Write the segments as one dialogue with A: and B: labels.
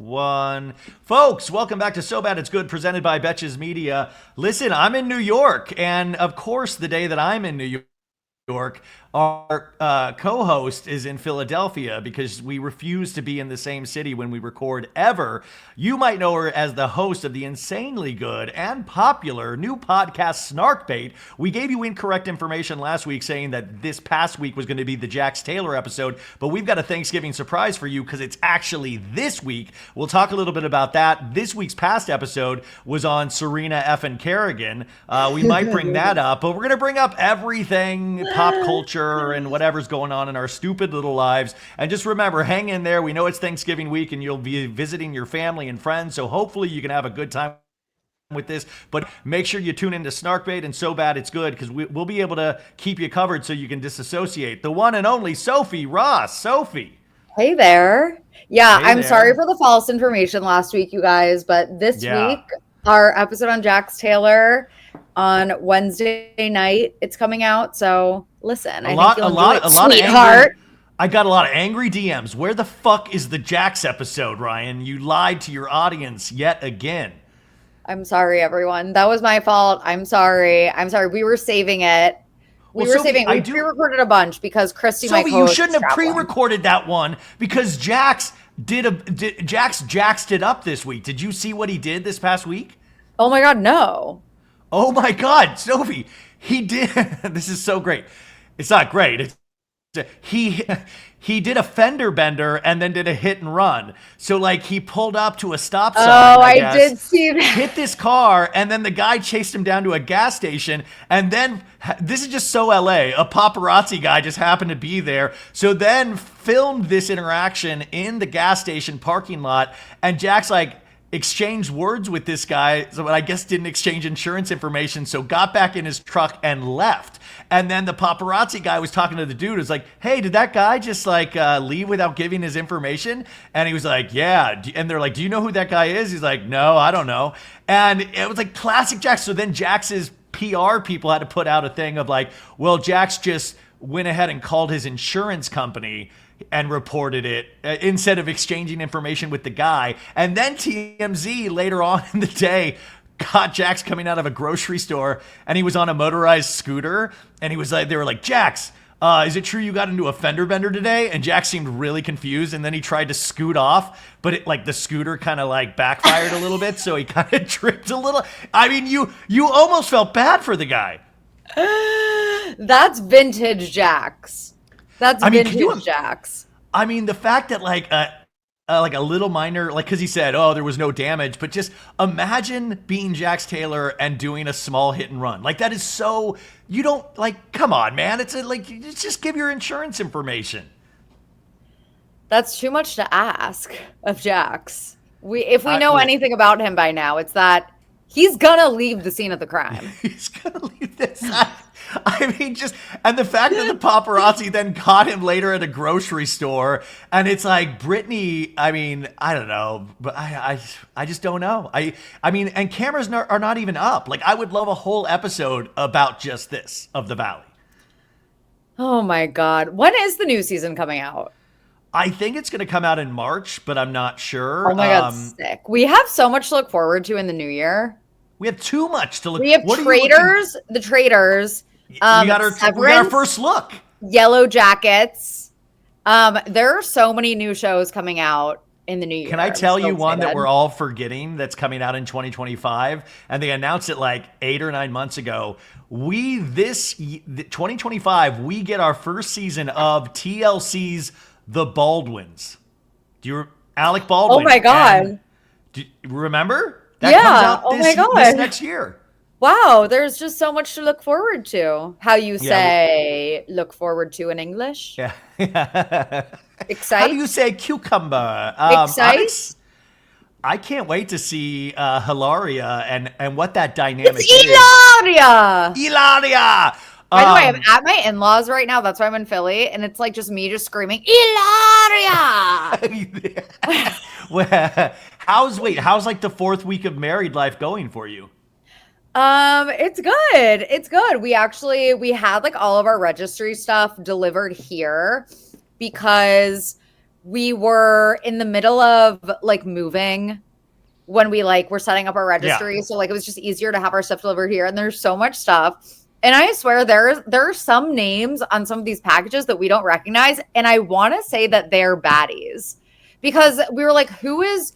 A: 1. Folks, welcome back to So Bad It's Good, presented by Betches Media. Listen, I'm in New York, and of course, the day that I'm in New York, our co-host is in Philadelphia because we refuse to be in the same city when we record ever. You might know her as the host of the insanely good and popular new podcast Snarkbait. We gave you incorrect information last week saying that this past week was going to be the Jax Taylor episode, but we've got a Thanksgiving surprise for you because it's actually this week. We'll talk a little bit about that. This week's past episode was on Serena effing Kerrigan. We might bring that up, but we're going to bring up everything pop culture and whatever's going on in our stupid little lives. And just remember, hang in there. We know it's Thanksgiving week and you'll be visiting your family and friends, so hopefully you can have a good time with this. But make sure you tune into Snarkbait and So Bad It's Good, because we'll be able to keep you covered so you can disassociate. The one and only Sophie Ross. Sophie.
B: Hey there. Yeah,
A: Hey
B: I'm
A: there.
B: sorry for the false information last week, you guys, but this week, our episode on Jax Taylor on Wednesday night, it's coming out. So listen, I think you'll enjoy it, sweetheart.
A: I got a lot of angry DMs. Where the fuck is the Jax episode, Ryan? You lied to your audience yet again.
B: I'm sorry, everyone. That was my fault. I'm sorry. We were saving it. We pre-recorded a bunch because Christy, my co-host,
A: you shouldn't have pre-recorded that one because Jax jaxed it up this week. Did you see what he did this past week?
B: Oh my God, no.
A: Oh my God, Sophie, he did. This is so great. It's not great. He did a fender bender and then did a hit and run. So like he pulled up to a stop sign.
B: Oh, I did see that.
A: Hit this car and then the guy chased him down to a gas station. And then this is just so LA. A paparazzi guy just happened to be there. So then filmed this interaction in the gas station parking lot. And Jax exchanged words with this guy, so I guess didn't exchange insurance information, so got back in his truck and left. And then the paparazzi guy was talking to the dude, was like, hey, did that guy just leave without giving his information? And he was like, yeah. And they're like, do you know who that guy is? He's like, no, I don't know. And it was like classic Jax. So then Jax's PR people had to put out a thing of like, well, Jax just went ahead and called his insurance company and reported it instead of exchanging information with the guy. And then TMZ later on in the day got Jax coming out of a grocery store and he was on a motorized scooter and he was like, they were like, Jax, is it true you got into a fender bender today? And Jax seemed really confused and then he tried to scoot off, but the scooter kind of backfired a little bit, so he kind of tripped a little. I mean, you almost felt bad for the guy.
B: That's vintage Jax. Vintage Jax.
A: I mean, the fact that a little minor, because he said, oh, there was no damage, but just imagine being Jax Taylor and doing a small hit and run. That is so, you don't, come on, man. It's just give your insurance information.
B: That's too much to ask of Jax. If we know anything about him by now, it's that he's gonna leave the scene of the crime.
A: He's gonna leave this. I mean, and the fact that the paparazzi then caught him later at a grocery store, and it's like, Brittany, I mean, I don't know, but I just don't know. I mean, and cameras are not even up. I would love a whole episode about just this of the Valley.
B: Oh my God. When is the new season coming out?
A: I think it's going to come out in March, but I'm not sure.
B: Oh my God, sick. We have so much to look forward to in the new year.
A: We have too much to look.
B: We have Traitors, the Traitors.
A: We got our first look.
B: Yellow Jackets. There are so many new shows coming out in the new year.
A: Can I tell you one that we're all forgetting that's coming out in 2025? And they announced it 8 or 9 months ago. 2025, we get our first season of TLC's The Baldwins. Alec Baldwin?
B: Oh my God.
A: Do you remember? That comes out this next year.
B: Wow, there's just so much to look forward to. How you say look forward to in English?
A: Yeah.
B: Excite?
A: How do you say cucumber?
B: Excite?
A: I can't wait to see Hilaria and what that dynamic
B: is.
A: Hilaria!
B: By the way, I'm at my in-laws right now. That's why I'm in Philly. And it's me just screaming, Hilaria!
A: How's the 4th week of married life going for you?
B: It's good. It's good. We had all of our registry stuff delivered here because we were in the middle of like moving when we like were setting up our registry. So like it was just easier to have our stuff delivered here. And there's so much stuff. And I swear there are some names on some of these packages that we don't recognize. And I want to say that they're baddies because we were like, who is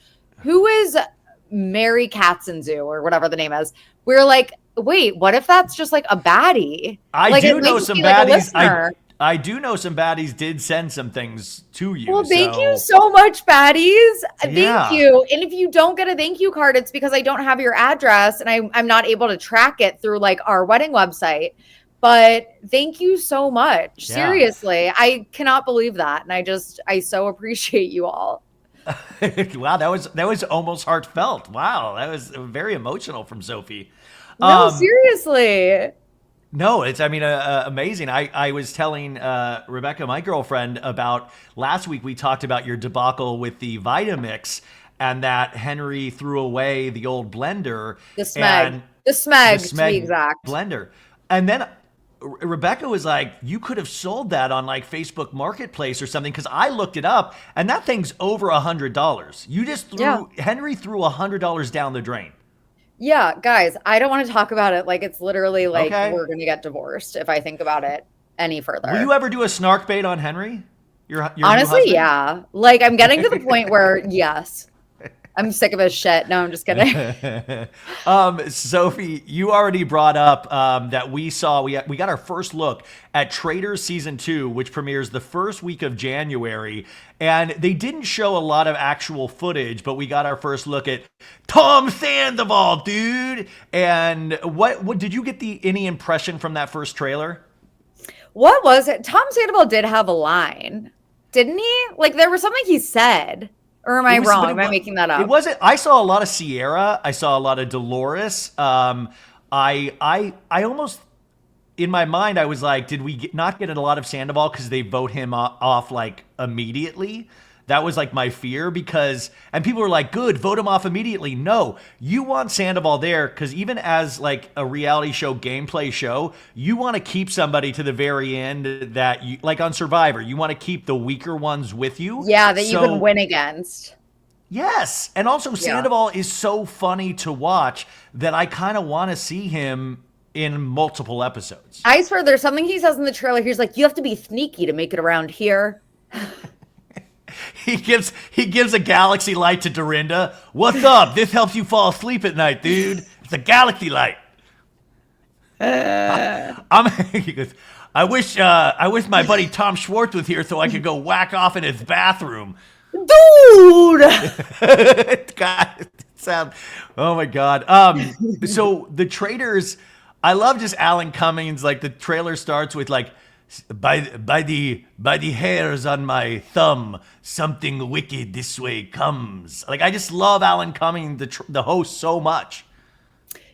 B: Mary Katzenzu or whatever the name is? We were like, wait, what if that's just like a baddie?
A: I do know some baddies. I do know some baddies did send some things to you.
B: Well, thank you so much, baddies. Thank you. And if you don't get a thank you card, it's because I don't have your address and I'm not able to track it through like our wedding website. But thank you so much. Yeah. Seriously, I cannot believe that. And I so appreciate you all.
A: Wow, that was almost heartfelt. Wow, that was very emotional from Sophie.
B: No, seriously.
A: No, it's, amazing. I was telling Rebecca, my girlfriend, about last week we talked about your debacle with the Vitamix and that Henry threw away the old blender.
B: The Smeg, to be exact.
A: Blender. And then Rebecca was like, you could have sold that on like Facebook Marketplace or something, because I looked it up and that thing's over $100. You just Henry threw $100 down the drain.
B: Yeah, guys, I don't want to talk about it. Like, it's literally like we're going to get divorced if I think about it any further.
A: Will you ever do a snark bait on Henry? Your
B: Honestly, yeah. Like, I'm getting to the point where, yes. I'm sick of his shit. No, I'm just kidding.
A: Sophie, you already brought up that we got our first look at Traitors Season 2, which premieres the first week of January. And they didn't show a lot of actual footage, but we got our first look at Tom Sandoval, dude. And what did you get any impression from that first trailer?
B: What was it? Tom Sandoval did have a line, didn't he? Like, there was something he said. Or am I wrong? Am I making that up?
A: It wasn't. I saw a lot of Sierra. I saw a lot of Dolores. I almost, in my mind, I was like, did we not get a lot of Sandoval because they vote him off like immediately? That was like my fear and people were like, good, vote him off immediately. No, you want Sandoval there because even as like a reality show, gameplay show, you want to keep somebody to the very end that you, like on Survivor, you want to keep the weaker ones with you.
B: Yeah, that you can win against.
A: Yes. And also Sandoval is so funny to watch that I kind of want to see him in multiple episodes.
B: I swear there's something he says in the trailer. He's like, you have to be sneaky to make it around here.
A: He gives a galaxy light to Dorinda. What's up? This helps you fall asleep at night, dude. It's a galaxy light. He goes, I wish my buddy Tom Schwartz was here so I could go whack off in his bathroom.
B: Dude.
A: God, oh my God. So the Traitors, I love just Alan Cummings. Like the trailer starts with like, by the hairs on my thumb, something wicked this way comes. Like I just love Alan Cumming, the host, so much.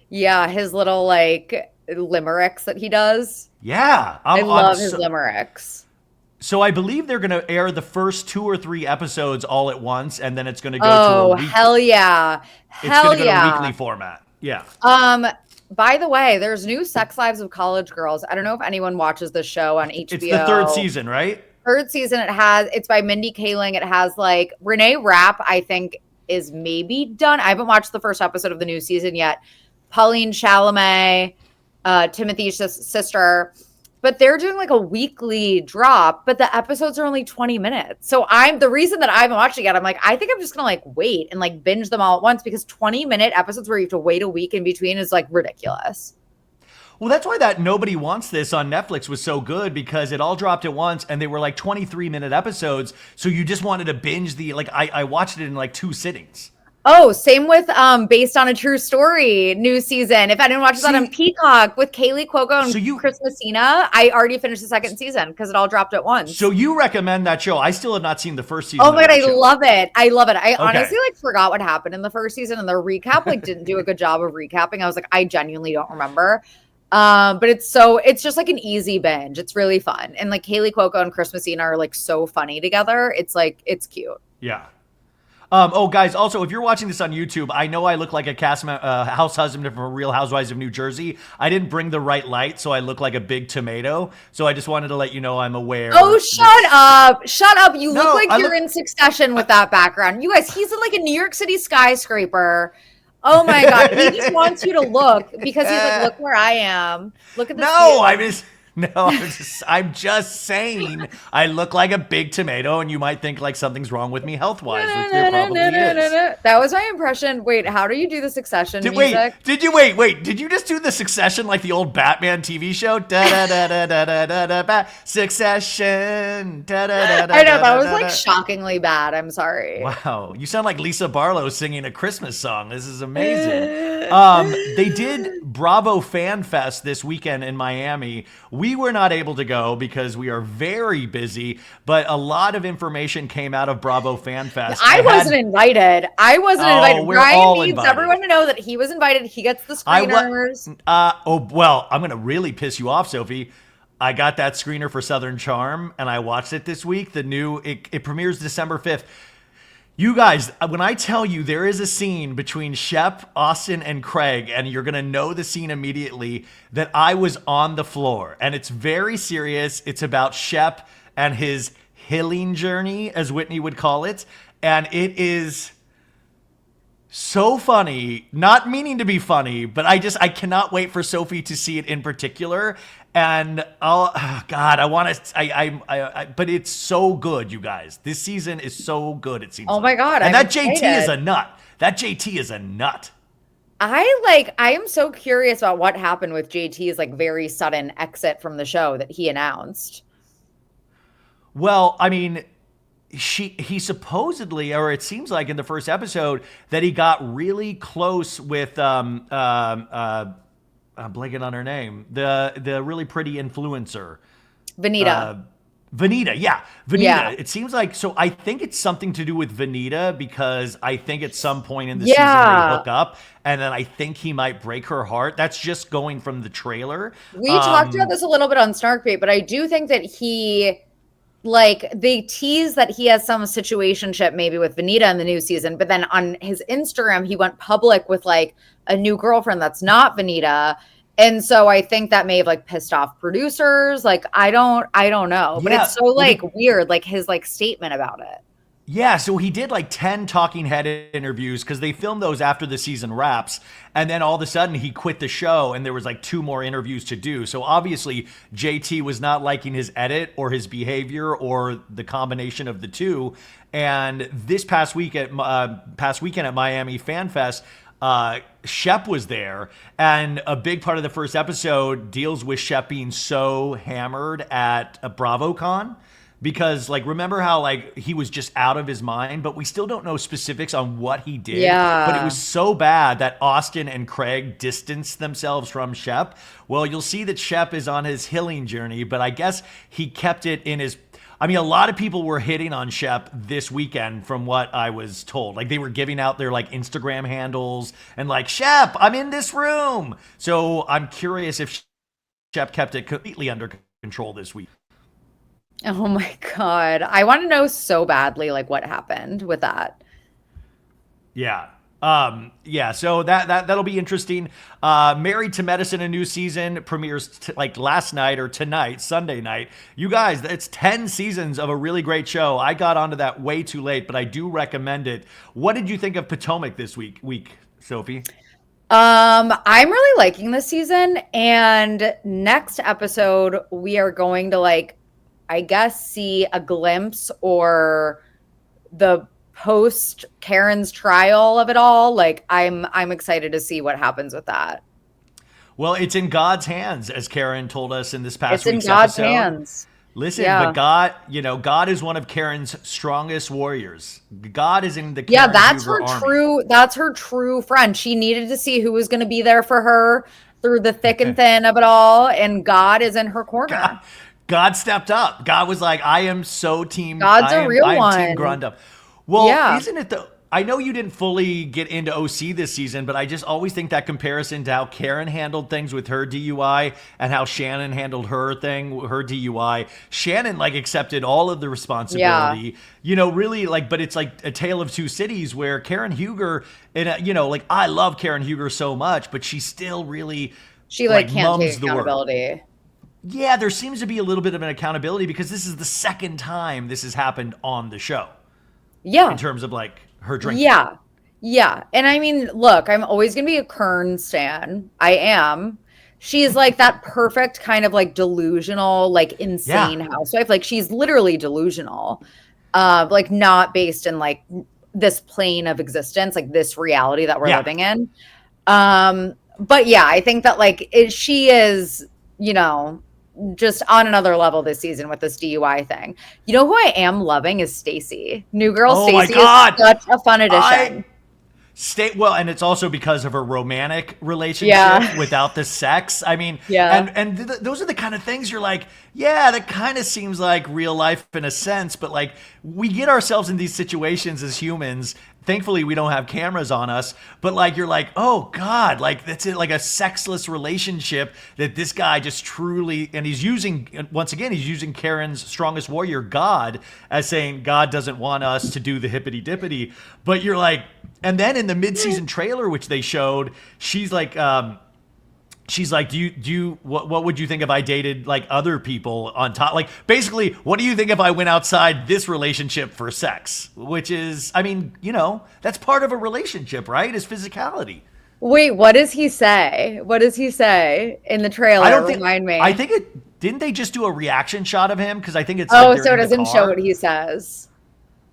B: Yeah, his little like limericks that he does.
A: Yeah,
B: I love his limericks.
A: So I believe they're going to air the first 2 or 3 episodes all at once, and then it's going to go to a weekly.
B: Hell yeah!
A: It's going to go to a weekly format. Yeah.
B: By the way, there's new Sex Lives of College Girls. I don't know if anyone watches the show on HBO.
A: It's the 3rd season, right?
B: 3rd season. It's by Mindy Kaling. It has like Renee Rapp, I think, is maybe done. I haven't watched the first episode of the new season yet. Pauline Chalamet, Timothy's sister. But they're doing like a weekly drop, but the episodes are only 20 minutes. So the reason that I haven't watched it yet, I'm like, I think I'm just going to like wait and like binge them all at once because 20-minute episodes where you have to wait a week in between is like ridiculous.
A: Well, that's why that Nobody Wants This on Netflix was so good because it all dropped at once and they were like 23-minute episodes. So you just wanted to binge I watched it in like 2 sittings.
B: Oh, same with Based on a True Story new season. If anyone watches that on Peacock with Kaylee Cuoco and Chris Messina, I already finished the 2nd season because it all dropped at once.
A: So you recommend that show? I still have not seen the first season.
B: Oh my God, I love it. I love it. I honestly like forgot what happened in the first season and the recap like didn't do a good job of recapping. I was like, I genuinely don't remember. But it's just like an easy binge. It's really fun. And like Kaylee Cuoco and Chris Messina are like so funny together. It's like, it's cute.
A: Yeah. Oh, guys, also, if you're watching this on YouTube, I know I look like a house husband from Real Housewives of New Jersey. I didn't bring the right light, so I look like a big tomato. So I just wanted to let you know I'm aware.
B: Oh, shut up. Shut up. You look like you're in Succession with that background. You guys, he's in like a New York City skyscraper. Oh, my God. He just wants you to look because he's like, look where I am. Look at this.
A: I'm just saying I look like a big tomato, and you might think like something's wrong with me health-wise, which there probably is.
B: That was my impression. Wait, how do you do the Succession music?
A: Did you just do the Succession like the old Batman TV show? Succession.
B: I know, that was like shockingly bad. I'm sorry.
A: Wow, you sound like Lisa Barlow singing a Christmas song. This is amazing. They did Bravo Fan Fest this weekend in Miami. We were not able to go because we are very busy, but a lot of information came out of Bravo Fan Fest.
B: I wasn't invited. Ryan needs
A: invited.
B: Everyone to know that he was invited. He gets the screeners.
A: I'm going to really piss you off, Sophie. I got that screener for Southern Charm, and I watched it this week. It premieres December 5th. You guys, when I tell you there is a scene between Shep, Austin, and Craig, and you're going to know the scene immediately, that I was on the floor. And it's very serious. It's about Shep and his healing journey, as Whitney would call it. And it is so funny, not meaning to be funny, but I cannot wait for Sophie to see it in particular. And but it's so good, you guys. This season is so good, it seems.
B: Oh my God.
A: And that JT is a nut.
B: I am so curious about what happened with JT's like very sudden exit from the show that he announced.
A: Well, I mean, he supposedly, or it seems like in the first episode, that he got really close with I'm blanking on her name. The really pretty influencer.
B: Vanita.
A: Vanita.
B: Yeah.
A: It seems like, so I think it's something to do with Vanita, because I think at some point in the season they hook up, and then I think he might break her heart. That's just going from the trailer.
B: We talked about this a little bit on Snarkbait, but I do think that they tease that he has some situationship maybe with Vanita in the new season, but then on his Instagram, he went public with like a new girlfriend that's not Vanita. And so I think that may have like pissed off producers. Like, I don't know, but it's so like weird, like his like statement about it.
A: Yeah, so he did like 10 talking head interviews because they filmed those after the season wraps. And then all of a sudden he quit the show and there was like 2 more interviews to do. So obviously JT was not liking his edit or his behavior or the combination of the two. And this past weekend at Miami Fan Fest, Shep was there, and a big part of the first episode deals with Shep being so hammered at a BravoCon. Because, like, remember how, like, he was just out of his mind, but we still don't know specifics on what he did.
B: Yeah.
A: But it was so bad that Austin and Craig distanced themselves from Shep. Well, you'll see that Shep is on his healing journey, but I guess he kept it in his... I mean, a lot of people were hitting on Shep this weekend from what I was told. Like, they were giving out their, like, Instagram handles and, like, Shep, I'm in this room. So I'm curious if Shep kept it completely under control this week.
B: Oh my God. I want to know so badly, like, what happened with that.
A: Yeah. So that'll be interesting. Married to Medicine, a new season premieres like last night or tonight, Sunday night. You guys, it's 10 seasons of a really great show. I got onto that way too late, but I do recommend it. What did you think of Potomac this week, Sophie?
B: I'm really liking this season, and next episode we are going to, like, I guess, see a glimpse or the post Karen's trial of it all. Like, I'm excited to see what happens with that.
A: Well, it's in God's hands, as Karen told us in this past week's
B: episode. It's in God's hands.
A: Listen, but God is one of Karen's strongest warriors. God is in the Karen
B: Yeah, that's
A: Hoover
B: her
A: army.
B: That's her true friend. She needed to see who was going to be there for her through the thick and thin of it all, and God is in her corner.
A: God stepped up. God was like, I am so team.
B: God's a real one.
A: Team Grundup. Well,
B: yeah.
A: I know you didn't fully get into OC this season, but I just always think that comparison to how Karen handled things with her DUI and how Shannon handled her DUI. Shannon like accepted all of the responsibility, really like, but it's like a tale of two cities where Karen Huger, like I love Karen Huger so much, but she still really
B: like can't take accountability.
A: Yeah, there seems to be a little bit of an accountability because this is the second time this has happened on the show.
B: Yeah.
A: In terms of like her drinking.
B: Yeah. Yeah. And I mean, look, I'm always going to be a Kern stan. I am. She's like that perfect kind of like delusional, like insane housewife. Like she's literally delusional. Like not based in like this plane of existence, like this reality that we're living in. But yeah, I think that like she is, just on another level this season with this DUI thing. You know who I am loving is Stassi. New girl Stassi is such a fun addition.
A: And it's also because of her romantic relationship without the sex. I mean, and those are the kind of things you're like, that kind of seems like real life in a sense, but like we get ourselves in these situations as humans. Thankfully, we don't have cameras on us, but like you're like, oh God, like that's it, like a sexless relationship that this guy just truly, and he's using Karen's strongest warrior, God, as saying God doesn't want us to do the hippity dippity. But you're like, and then in the mid-season trailer, which they showed, she's like, do you what would you think if I dated like other people on top? Like basically, what do you think if I went outside this relationship for sex? Which is, I mean, that's part of a relationship, right? Is physicality.
B: Wait, what does he say? What does he say in the trailer? Remind me.
A: I think didn't they just do a reaction shot of him? Because I think it's
B: so it doesn't show what he says.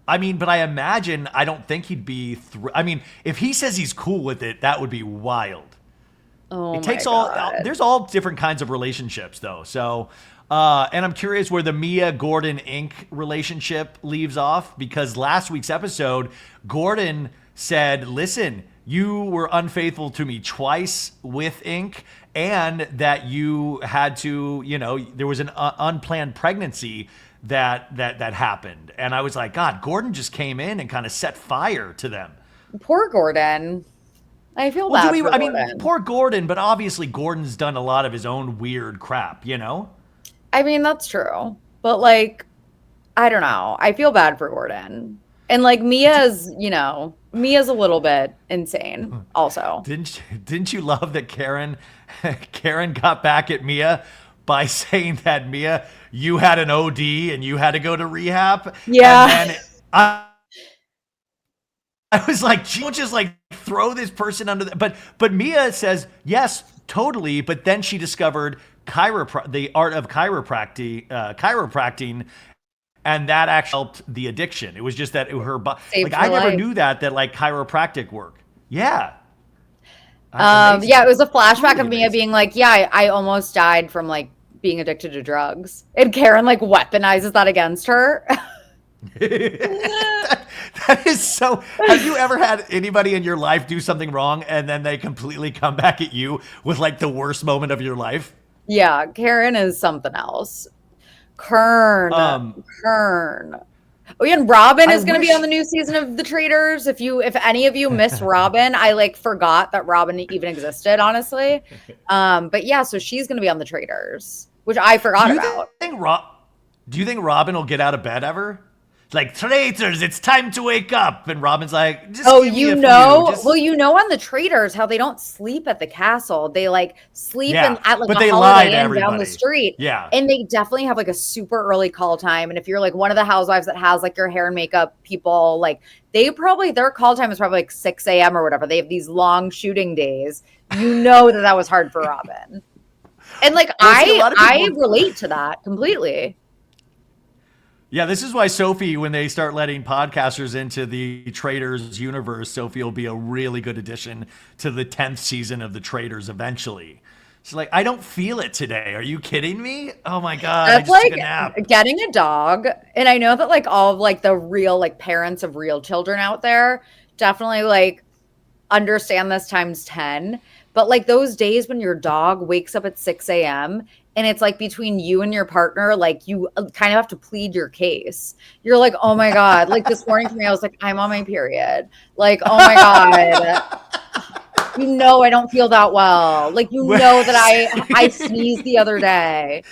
A: I mean, but I don't think he'd be. I mean, if he says he's cool with it, that would be wild.
B: Oh,
A: it takes
B: God.
A: There's all different kinds of relationships though. So, and I'm curious where the Mia Gordon Inc. relationship leaves off, because last week's episode, Gordon said, listen, you were unfaithful to me twice with Inc. and that you had to, there was an unplanned pregnancy that happened. And I was like, God, Gordon just came in and kind of set fire to them.
B: Poor Gordon. I feel bad for Gordon.
A: I mean, poor Gordon, but obviously Gordon's done a lot of his own weird crap,
B: I mean, that's true. But like, I don't know. I feel bad for Gordon. And like Mia's a little bit insane also.
A: Didn't you love that Karen got back at Mia by saying that, Mia, you had an OD and you had to go to rehab?
B: Yeah.
A: And then I was like, don't just like throw this person under but Mia says, yes, totally. But then she discovered the art of chiropractic, and that actually helped the addiction. It was just that her body, like I never knew that like chiropractic work. Yeah.
B: It was a flashback of Mia being like, I almost died from like being addicted to drugs. And Karen like weaponizes that against her.
A: That is so. Have you ever had anybody in your life do something wrong and then they completely come back at you with like the worst moment of your life?
B: Yeah, Karen is something else. Kern. Oh yeah, and Robin is going to be on the new season of The Traitors. If any of you missed Robin, I like forgot that Robin even existed, honestly. But yeah, so she's going to be on The Traitors, which I forgot about.
A: Do you think Robin will get out of bed ever? Like, traitors, it's time to wake up. And Robin's like, just
B: well, on The Traitors, how they don't sleep at the castle. They like sleep at like a Holiday Inn down the street.
A: Yeah.
B: And they definitely have like a super early call time. And if you're like one of the housewives that has like your hair and makeup people, like their call time is probably like 6 a.m. or whatever. They have these long shooting days. That was hard for Robin. And like, I relate to that completely.
A: Yeah, this is why Sophie, when they start letting podcasters into the Traitors universe, Sophie will be a really good addition to the 10th season of the Traitors eventually. She's like, I don't feel it today. Are you kidding me? Oh my God,
B: that's
A: I just took a nap.
B: Getting a dog. And I know that like all of like the real like parents of real children out there definitely like understand this times 10. But like those days when your dog wakes up at 6 a.m. and it's like between you and your partner, like you kind of have to plead your case. You're like, oh my God. Like this morning for me, I was like, I'm on my period. Like, oh my God. I don't feel that well. Like, that I sneezed the other day.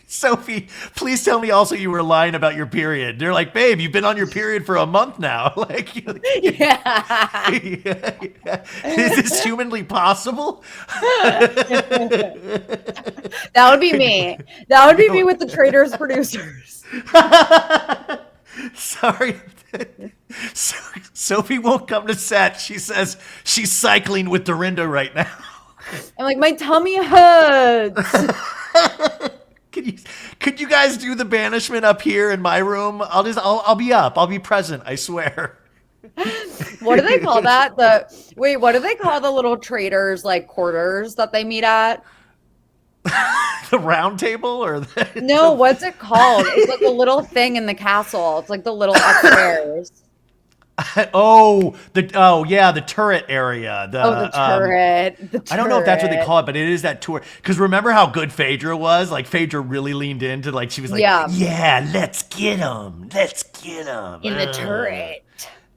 A: Sophie, please tell me also you were lying about your period. They're like, babe, you've been on your period for a month now. Like, yeah. Is this humanly possible?
B: That would be me. That would be me with the Traitors producers.
A: Sorry. Sophie won't come to set. She says she's cycling with Dorinda right now.
B: I'm like, my tummy hurts.
A: Could you guys do the banishment up here in my room? I'll be up. I'll be present. I swear.
B: What do they call that? What do they call the little Traitors like quarters that they meet at?
A: The round table
B: No, what's it called? It's like a little thing in the castle. It's like the little upstairs.
A: The turret area.
B: The turret.
A: I don't know if that's what they call it, but it is that tour. Because remember how good Phaedra was? Like Phaedra really leaned into, like, she was like, yeah, let's get him in
B: the turret.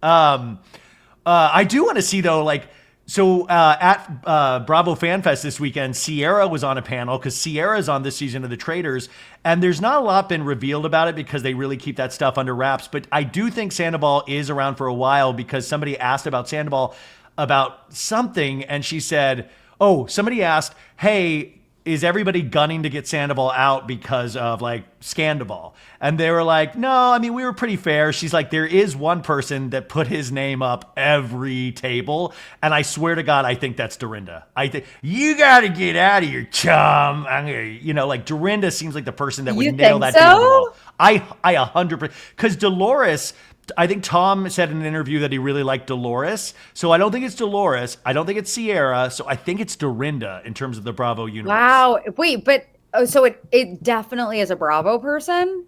A: I do want to see though, like, so at Bravo Fan Fest this weekend, Sierra was on a panel because Sierra's on this season of The Traitors, and there's not a lot been revealed about it because they really keep that stuff under wraps. But I do think Sandoval is around for a while because somebody asked about Sandoval about something, and she said, somebody asked, hey, is everybody gunning to get Sandoval out because of like Scandoval? And they were like, no, I mean, we were pretty fair. She's like, there is one person that put his name up every table. And I swear to God, I think that's Dorinda. I think you got to get out of here, chum. Like Dorinda seems like the person that would nail that. So? I 100%, because Dolores, I think Tom said in an interview that he really liked Dolores. So I don't think it's Dolores. I don't think it's Sierra. So I think it's Dorinda in terms of the Bravo universe.
B: Wow. Wait, but so it definitely is a Bravo person?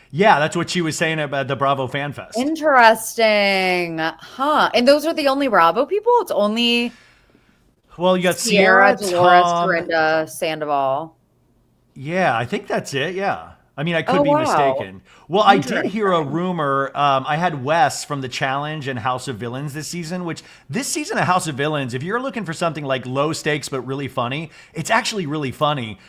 A: Yeah, that's what she was saying about the Bravo Fan Fest.
B: Interesting. Huh. And those are the only Bravo people? It's only...
A: Well, you got Sierra,
B: Dolores,
A: Tom,
B: Dorinda, Sandoval.
A: Yeah, I think that's it. Yeah. I mean, I could be mistaken. Well, I did hear a rumor. I had Wes from The Challenge and House of Villains this season, which this season of House of Villains, if you're looking for something like low stakes but really funny, it's actually really funny.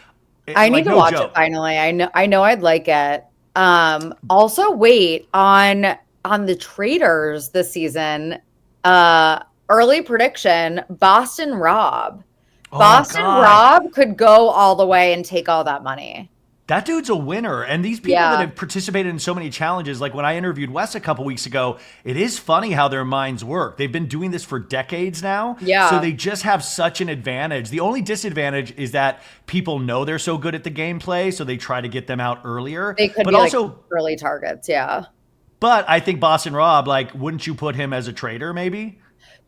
B: I need to watch it finally. I know I'd like it. Also, wait, on the Traitors this season, early prediction, Boston Rob. Rob could go all the way and take all that money.
A: That dude's a winner. And these people that have participated in so many challenges, like when I interviewed Wes a couple weeks ago, it is funny how their minds work. They've been doing this for decades now.
B: Yeah.
A: So they just have such an advantage. The only disadvantage is that people know they're so good at the gameplay, so they try to get them out earlier.
B: They could be also like early targets, yeah.
A: But I think Boston Rob, like, wouldn't you put him as a traitor maybe?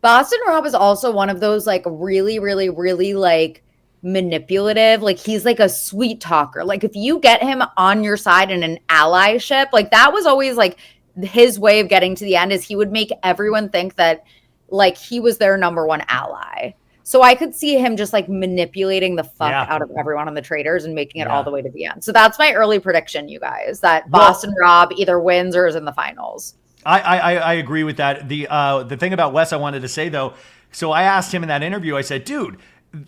B: Boston Rob is also one of those like really, really, really like manipulative. Like he's like a sweet talker. Like if you get him on your side in an allyship, like that was always like his way of getting to the end, is he would make everyone think that like he was their number one ally. So I could see him just like manipulating the fuck out of everyone on the Traitors and making it all the way to the end. So that's my early prediction, you guys, that Boston Rob either wins or is in the finals.
A: I agree with that. The thing about Wes I wanted to say though, so I asked him in that interview, I said, dude,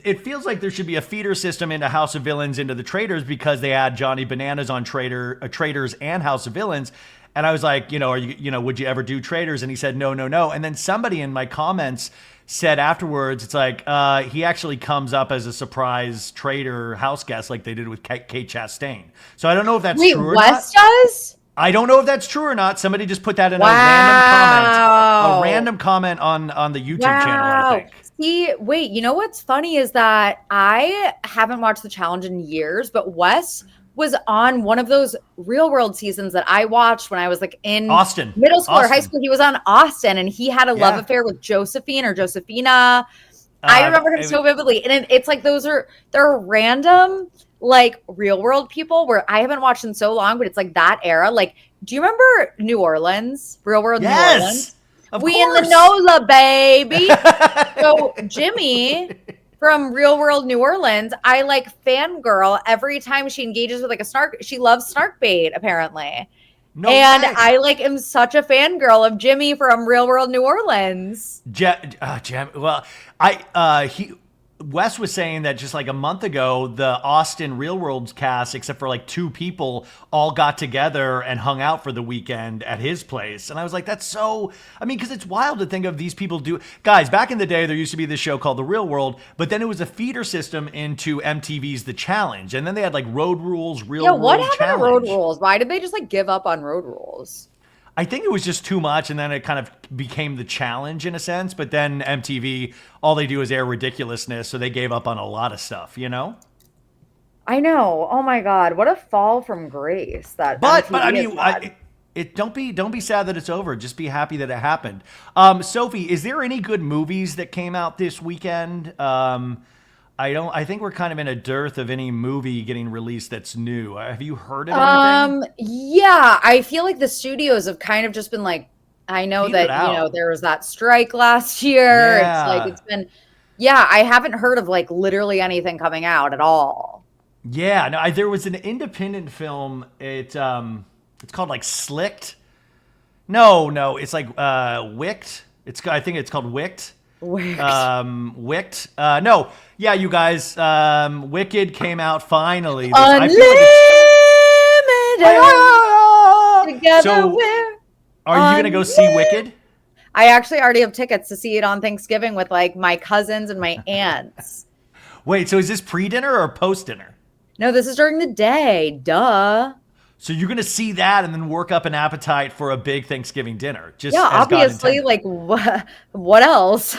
A: it feels like there should be a feeder system into House of Villains into the Traitors because they had Johnny Bananas on Traitors and House of Villains. And I was like, would you ever do Traitors? And he said, no. And then somebody in my comments said afterwards, it's like, he actually comes up as a surprise traitor house guest like they did with Kate Chastain. So I don't know if that's true or not.
B: Wes does?
A: I don't know if that's true or not. Somebody just put that in a random comment on the YouTube channel, I think.
B: See, wait, you know what's funny is that I haven't watched The Challenge in years, but Wes was on one of those Real World seasons that I watched when I was like in
A: Austin,
B: middle school or high school. He was on Austin and he had a love affair with Josephine or Josephina. I remember him so vividly. And it's like they're random like Real World people where I haven't watched in so long, but it's like that era. Like, do you remember New Orleans? Real World New Orleans?
A: Of
B: we
A: course.
B: In the NOLA, baby. So Jimmy from Real World New Orleans, I like fangirl every time she engages with like a snark. She loves snark bait, apparently.
A: No
B: and
A: way.
B: I like am such a fangirl of Jimmy from Real World New Orleans.
A: Well, Wes was saying that just like a month ago, the Austin Real World cast, except for like 2 people, all got together and hung out for the weekend at his place. And I was like, that's so, I mean, because it's wild to think of these people guys, back in the day, there used to be this show called The Real World, but then it was a feeder system into MTV's The Challenge. And then they had like Road Rules, Real World
B: What happened
A: Challenge.
B: to Road Rules? Why did they just like give up on Road Rules?
A: I think it was just too much, and then it kind of became The Challenge in a sense. But then MTV, all they do is air ridiculousness, so they gave up on a lot of stuff, you know?
B: I know. Oh my God, what a fall from grace that.
A: But
B: MTV
A: I mean, don't be sad that it's over. Just be happy that it happened. Sophie, is there any good movies that came out this weekend? I think we're kind of in a dearth of any movie getting released that's new. Have you heard of anything?
B: Yeah, I feel like the studios have kind of just been like, I know that, there was that strike last year.
A: Yeah.
B: It's been, I haven't heard of like literally anything coming out at all.
A: Yeah, no, there was an independent film. It's called like Slicked. No, it's like Wicked. I think it's called Wicked. Wicked. No, yeah, you guys. Wicked came out finally.
B: Unlimited. Together
A: so,
B: we're
A: are you gonna go see Wicked?
B: I actually already have tickets to see it on Thanksgiving with like my cousins and my aunts.
A: Wait, so is this pre-dinner or post-dinner?
B: No, this is during the day. Duh.
A: So you're gonna see that and then work up an appetite for a big Thanksgiving dinner. Just
B: obviously. Like what else?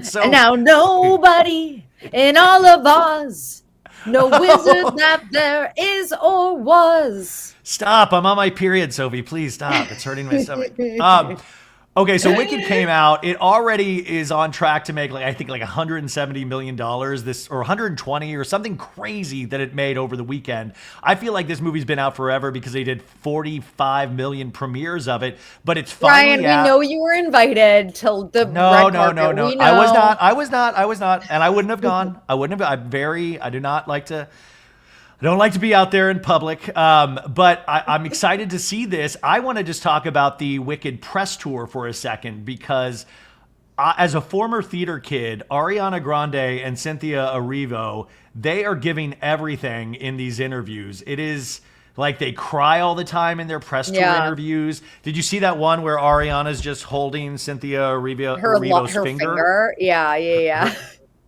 A: So,
B: and now nobody in all of Oz, no wizard that there is or was.
A: Stop! I'm on my period, Sophie. Please stop. It's hurting my stomach. Okay, so Wicked came out. It already is on track to make I think $170 million this, or 120 or something crazy that it made over the weekend. I feel like this movie's been out forever because they did 45 million premieres of it, but it's finally
B: Ryan,
A: out.
B: we know you were invited till the
A: No. I was not, and I wouldn't have gone. I don't like to be out there in public, but I'm excited to see this. I want to just talk about the Wicked press tour for a second because as a former theater kid, Ariana Grande and Cynthia Erivo, they are giving everything in these interviews. It is like they cry all the time in their press tour interviews. Did you see that one where Ariana's just holding Cynthia Erivo's finger?
B: Yeah.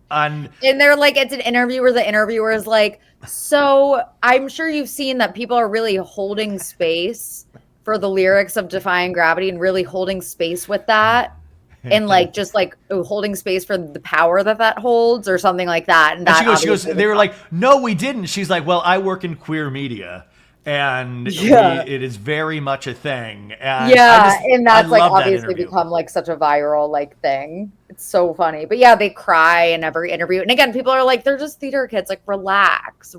A: And
B: they're like, it's an interview where the interviewer is like, so I'm sure you've seen that people are really holding space for the lyrics of Defying Gravity and really holding space with that. And like, just like holding space for the power that holds or something like that. And
A: she goes, they were like, no, we didn't. She's like, well, I work in queer media. And it is very much a thing. And
B: and that's like obviously become like such a viral like thing. It's so funny. But yeah, they cry in every interview. And again, people are like, they're just theater kids. Like, relax.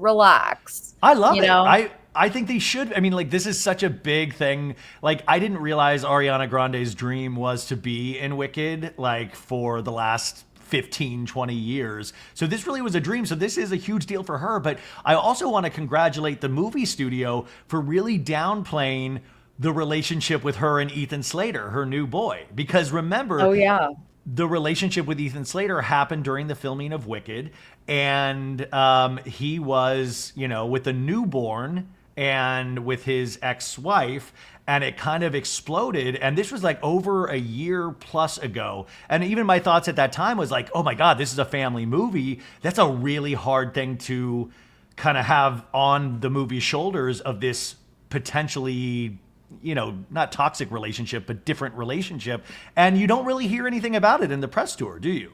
A: I love it. I think they should. I mean, like, this is such a big thing. Like, I didn't realize Ariana Grande's dream was to be in Wicked, like, for the last 15, 20 years. So this really was a dream. So this is a huge deal for her. But I also want to congratulate the movie studio for really downplaying the relationship with her and Ethan Slater, her new boy. Because remember, the relationship with Ethan Slater happened during the filming of Wicked. And he was, with a newborn and with his ex-wife, and it kind of exploded. And this was like over a year plus ago. And even my thoughts at that time was like, oh my God, this is a family movie. That's a really hard thing to kind of have on the movie's shoulders of this potentially, not toxic relationship, but different relationship. And you don't really hear anything about it in the press tour, do you?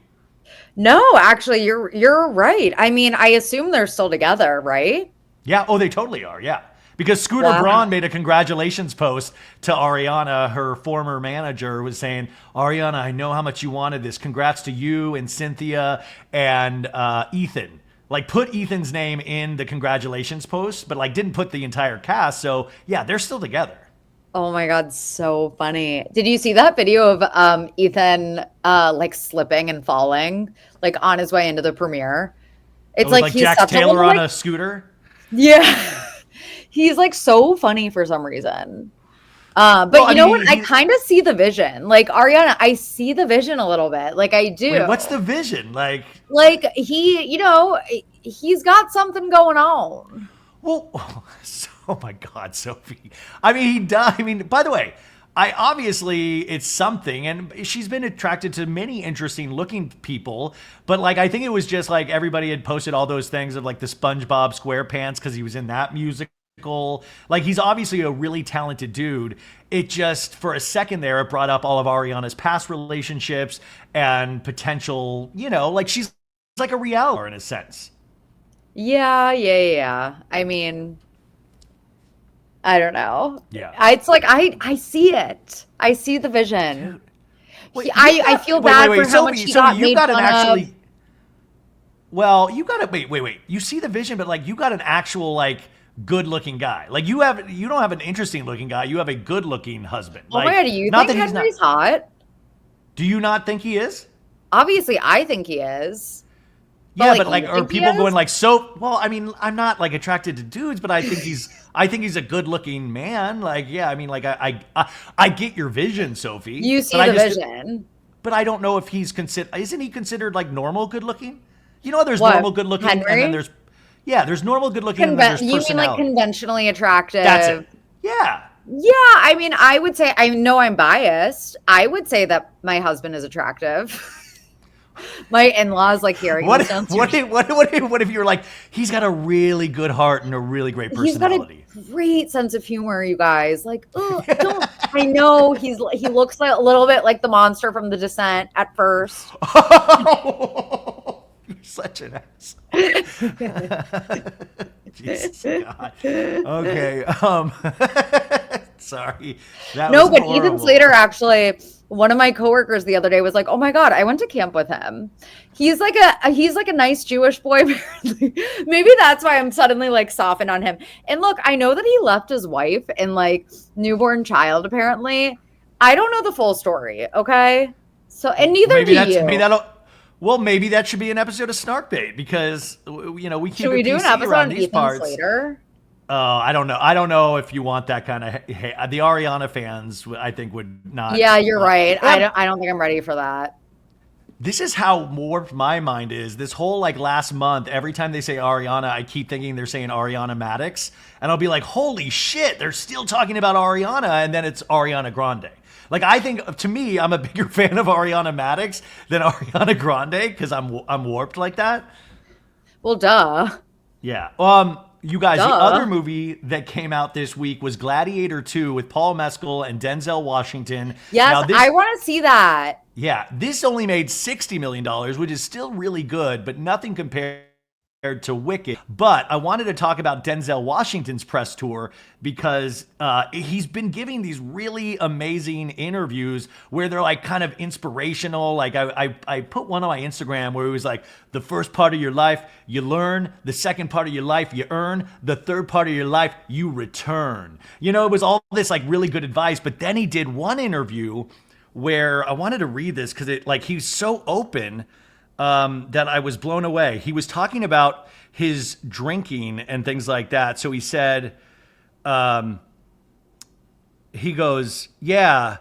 B: No, actually, you're right. I mean, I assume they're still together, right?
A: Yeah. Oh, they totally are. Yeah. Because Scooter Braun made a congratulations post to Ariana. Her former manager was saying, Ariana, I know how much you wanted this. Congrats to you and Cynthia and Ethan. Like, put Ethan's name in the congratulations post, but like didn't put the entire cast. So yeah, they're still together.
B: Oh my God, so funny. Did you see that video of Ethan like slipping and falling like on his way into the premiere?
A: It
B: It's
A: was
B: like
A: like
B: he's
A: Jax
B: such a
A: Taylor
B: little
A: on
B: like
A: a scooter.
B: yeah. He's like so funny for some reason.
A: Well,
B: But
A: I
B: you know
A: mean,
B: what? I kind of see the vision. Like Ariana, I see the vision a little bit. Like I
A: wait,
B: do.
A: what's the vision? Like,
B: Like he's got something going on.
A: well, oh my God, Sophie. I mean, he does. I mean, by the way, I obviously it's something, and she's been attracted to many interesting looking people. But like, I think it was just like everybody had posted all those things of like the SpongeBob SquarePants because he was in that musical. Like, he's obviously a really talented dude. It just for a second there, it brought up all of Ariana's past relationships and potential. Like she's like a reality star in a sense.
B: Yeah. I mean, I don't know.
A: Yeah.
B: It's like I see it. I see the vision.
A: Dude. Wait,
B: I feel bad for how much
A: Sophie,
B: he got
A: you've
B: made
A: got an
B: fun of.
A: actually. Well, you got to wait. You see the vision, but like you got an actual like good-looking guy. Like you don't have an interesting-looking guy. You have a good-looking husband.
B: Oh my
A: Like
B: God, do you
A: not
B: think
A: that he's not.
B: Henry's hot?
A: Do you not think he is?
B: Obviously, I think he is.
A: Yeah,
B: Like,
A: but like,
B: you
A: are
B: think he
A: people going
B: is?
A: like so? Well, I mean, I'm not like attracted to dudes, but I think he's a good-looking man. Like, yeah, I mean, like I get your vision, Sophie.
B: You see
A: but I
B: the
A: just,
B: vision.
A: But I don't know if he's considered. Isn't he considered like normal good-looking? There's
B: What?
A: normal good-looking, and then
B: Henry?
A: there's normal good-looking, and then there's
B: You mean like
A: personality.
B: conventionally
A: That's it.
B: attractive?
A: Yeah.
B: Yeah, I mean, I would say, I know I'm biased. I would say that my husband is attractive. My in-laws like hearing
A: What
B: this
A: if,
B: downstairs.
A: what if you're like he's got a really good heart and a really great
B: He's got a
A: personality?
B: great sense of humor, you guys. Like, don't I know he looks like a little bit like the monster from The Descent at first.
A: You're such an ass. Jesus God. Okay. Sorry. That
B: No,
A: was
B: but Ethan
A: horrible.
B: Slater actually, one of my coworkers the other day was like, "Oh my God, I went to camp with him. He's like a nice Jewish boy." Apparently, maybe that's why I'm suddenly like softened on him. And look, I know that he left his wife and like newborn child. Apparently, I don't know the full story. Okay, so and neither do you.
A: Maybe that should be an episode of Snarkbait because we keep
B: Should we
A: it
B: do an
A: PC
B: episode
A: around
B: on
A: these
B: Ethan
A: parts.
B: Slater?
A: I don't know. I don't know if you want that kind of. Hey, the Ariana fans, I think, would not.
B: Yeah, you're right.
A: Yeah,
B: I don't think I'm ready for that.
A: this is how warped my mind is. This whole like last month, every time they say Ariana, I keep thinking they're saying Ariana Madix, and I'll be like, "Holy shit, they're still talking about Ariana," and then it's Ariana Grande. Like I think to me, I'm a bigger fan of Ariana Madix than Ariana Grande because I'm warped like that.
B: Well, duh.
A: Yeah. You guys, the
B: Duh.
A: other movie that came out this week was Gladiator 2 with Paul Mescal and Denzel Washington.
B: Yes,
A: Now,
B: I want to see that.
A: yeah, this only made $60 million, which is still really good, but nothing compared to Wicked. But I wanted to talk about Denzel Washington's press tour because he's been giving these really amazing interviews where they're like kind of inspirational. Like I put one on my Instagram where it was like, the first part of your life, you learn. The second part of your life, you earn. The third part of your life, you return. It was all this like really good advice. But then he did one interview where I wanted to read this because he's so open that I was blown away. He was talking about his drinking and things like that. So he said, he goes, yeah,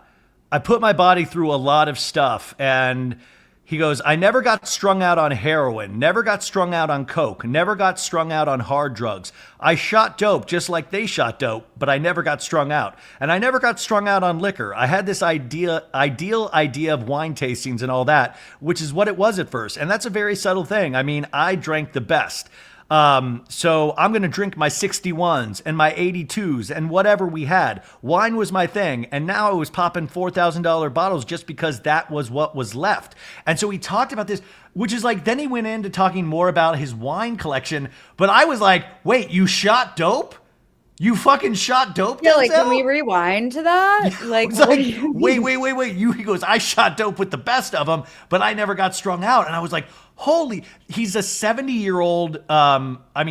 A: I put my body through a lot of stuff. And he goes, I never got strung out on heroin, never got strung out on coke, never got strung out on hard drugs. I shot dope just like they shot dope, but I never got strung out. And I never got strung out on liquor. I had this ideal idea of wine tastings and all that, which is what it was at first. And that's a very subtle thing. I mean, I drank the best. So I'm going to drink my 61s and my 82s and whatever we had. Wine was my thing. And now I was popping $4,000 bottles just because that was what was left. And so he talked about this, which is like, then he went into talking more about his wine collection. But I was like, wait, you shot dope? You fucking shot dope,
B: Yeah,
A: Denzel?
B: like, can we rewind to that? Like,
A: It's
B: what
A: like,
B: do you
A: wait.
B: mean?
A: He goes, I shot dope with the best of them, but I never got strung out. And I was like, holy, he's a 70-year-old.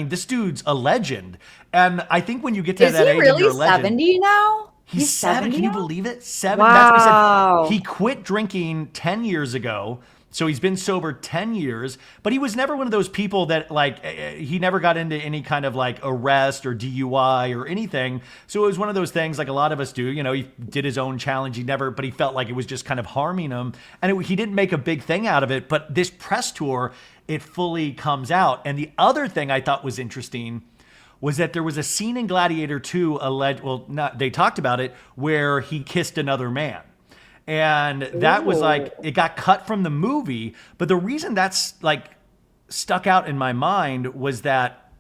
A: This dude's a legend. And I think when you get to
B: Is
A: that
B: he
A: age,
B: really
A: you're a legend.
B: 70 now?
A: He's 7. Can you believe it? 7.
B: Wow.
A: That's what he said. He quit drinking 10 years ago. So he's been sober 10 years, but he was never one of those people that like, he never got into any kind of like arrest or DUI or anything. So it was one of those things like a lot of us do, you know, he did his own challenge. But he felt like it was just kind of harming him. And he didn't make a big thing out of it. But this press tour, it fully comes out. And the other thing I thought was interesting was that there was a scene in Gladiator 2, they talked about it, where he kissed another man. And that was like, it got cut from the movie. But the reason that's like stuck out in my mind was that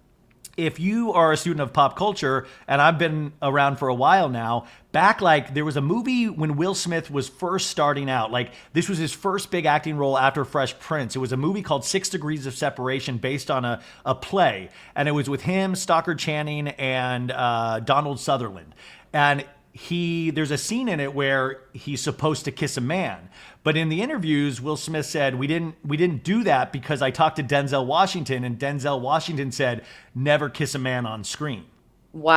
A: if you are a student of pop culture, and I've been around for a while now, back like there was a movie when Will Smith was first starting out. Like this was his first big acting role after Fresh Prince. It was a movie called 6 Degrees of Separation based on a play. And it was with him, Stockard Channing, and Donald Sutherland. And there's a scene in it where he's supposed to kiss a man. But in the interviews, Will Smith said, we didn't do that because I talked to Denzel Washington, and Denzel Washington said, never kiss a man on screen.
B: Wow.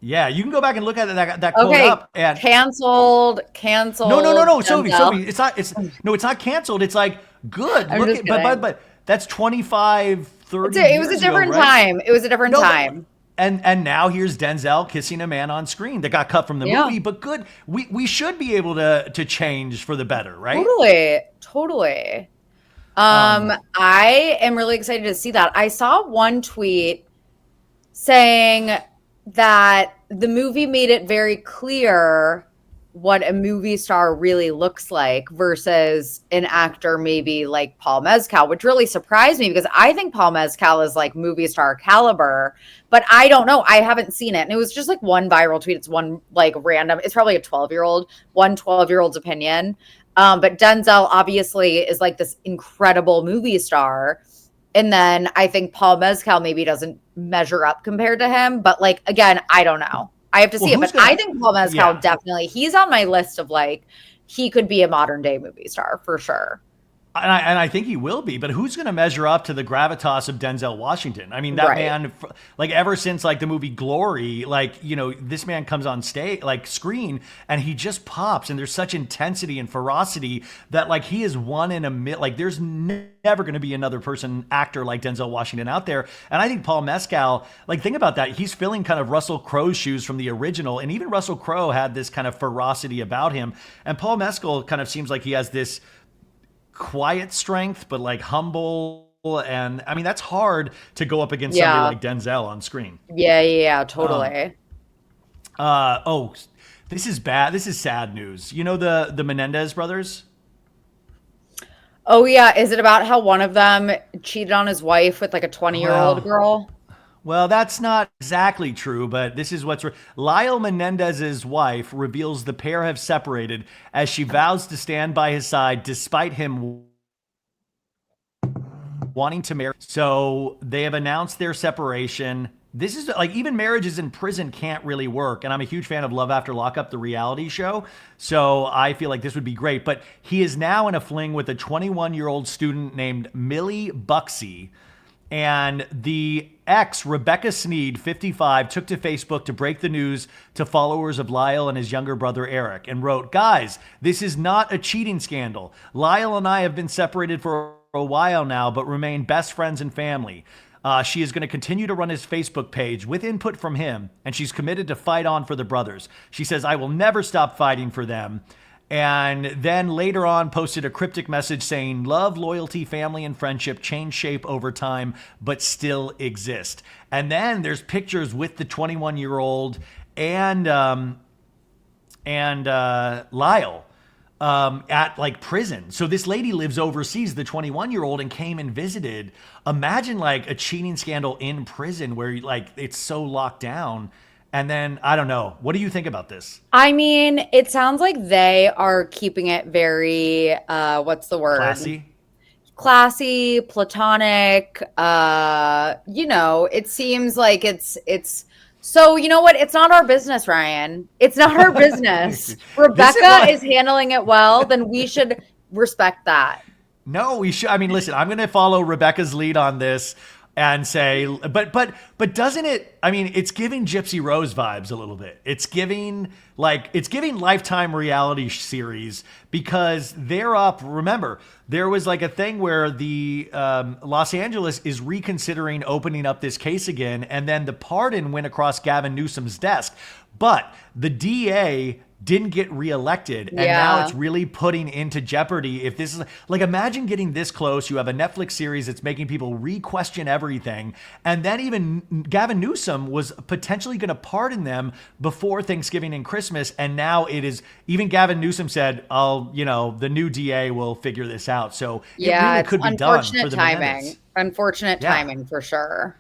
A: Yeah, you can go back and look at that quote up. And
B: canceled.
A: No, Sophie, it's not canceled. It's like good. But that's 25, 30
B: It was a different time. It was a different time.
A: And now here's Denzel kissing a man on screen that got cut from the movie, but good. We should be able to change for the better, right?
B: Totally. I am really excited to see that. I saw one tweet saying that the movie made it very clear what a movie star really looks like versus an actor maybe like Paul Mescal, which really surprised me because I think Paul Mescal is like movie star caliber, but I don't know. I haven't seen it. And it was just like one viral tweet. It's one like random, it's probably a 12-year-old's opinion. But Denzel obviously is like this incredible movie star. And then I think Paul Mescal maybe doesn't measure up compared to him. But like, again, I don't know. I have to see it, but I think Paul Mescal definitely, he's on my list of like, he could be a modern day movie star for sure.
A: And I think he will be, but who's going to measure up to the gravitas of Denzel Washington? I mean, that man, like ever since like the movie Glory, like, you know, this man comes on stage, like screen, and he just pops, and there's such intensity and ferocity that like he is one in a million. Like there's never going to be another actor like Denzel Washington out there. And I think Paul Mescal, like think about that. He's filling kind of Russell Crowe's shoes from the original. And even Russell Crowe had this kind of ferocity about him. And Paul Mescal kind of seems like he has this quiet strength, but like humble. And I mean, that's hard to go up against somebody like Denzel on screen.
B: Yeah, totally.
A: This is bad. This is sad news. You know, the Menendez brothers?
B: Oh yeah. Is it about how one of them cheated on his wife with like a 20-year-old girl?
A: Well, that's not exactly true, but this is what's... Lyle Menendez's wife reveals the pair have separated as she vows to stand by his side despite him wanting to marry. So they have announced their separation. This is like, even marriages in prison can't really work. And I'm a huge fan of Love After Lockup, the reality show. So I feel like this would be great. But he is now in a fling with a 21-year-old student named Millie Buxey. And the ex, Rebecca Sneed, 55, took to Facebook to break the news to followers of Lyle and his younger brother, Eric, and wrote, "Guys, this is not a cheating scandal. Lyle and I have been separated for a while now, but remain best friends and family. She is going to continue to run his Facebook page with input from him, and she's committed to fight on for the brothers. She says, I will never stop fighting for them." And then later on posted a cryptic message saying, "Love, loyalty, family, and friendship change shape over time, but still exist." And then there's pictures with the 21-year-old and Lyle at like prison. So this lady lives overseas, the 21-year-old, and came and visited. Imagine like a cheating scandal in prison where like it's so locked down. And then, I don't know. What do you think about this?
B: I mean, it sounds like they are keeping it very, what's the word? Classy, platonic. You know, it seems like it's, so you know what? It's not our business, Ryan. It's not our business. Rebecca is handling it well, then we should respect that.
A: No, we should. I mean, listen, I'm going to follow Rebecca's lead on this. and say, but doesn't it? I mean, it's giving Gypsy Rose vibes a little bit. It's giving Lifetime reality series because they're up. Remember, there was like a thing where the Los Angeles is reconsidering opening up this case again, and then the pardon went across Gavin Newsom's desk, but the DA didn't get reelected, and now it's really putting into jeopardy. If this is like, imagine getting this close, you have a Netflix series that's making people re-question everything, and then even Gavin Newsom was potentially going to pardon them before Thanksgiving and Christmas, and now it is, even Gavin Newsom said, the new DA will figure this out. So it really could be done for the Menendez.
B: Unfortunate timing for sure.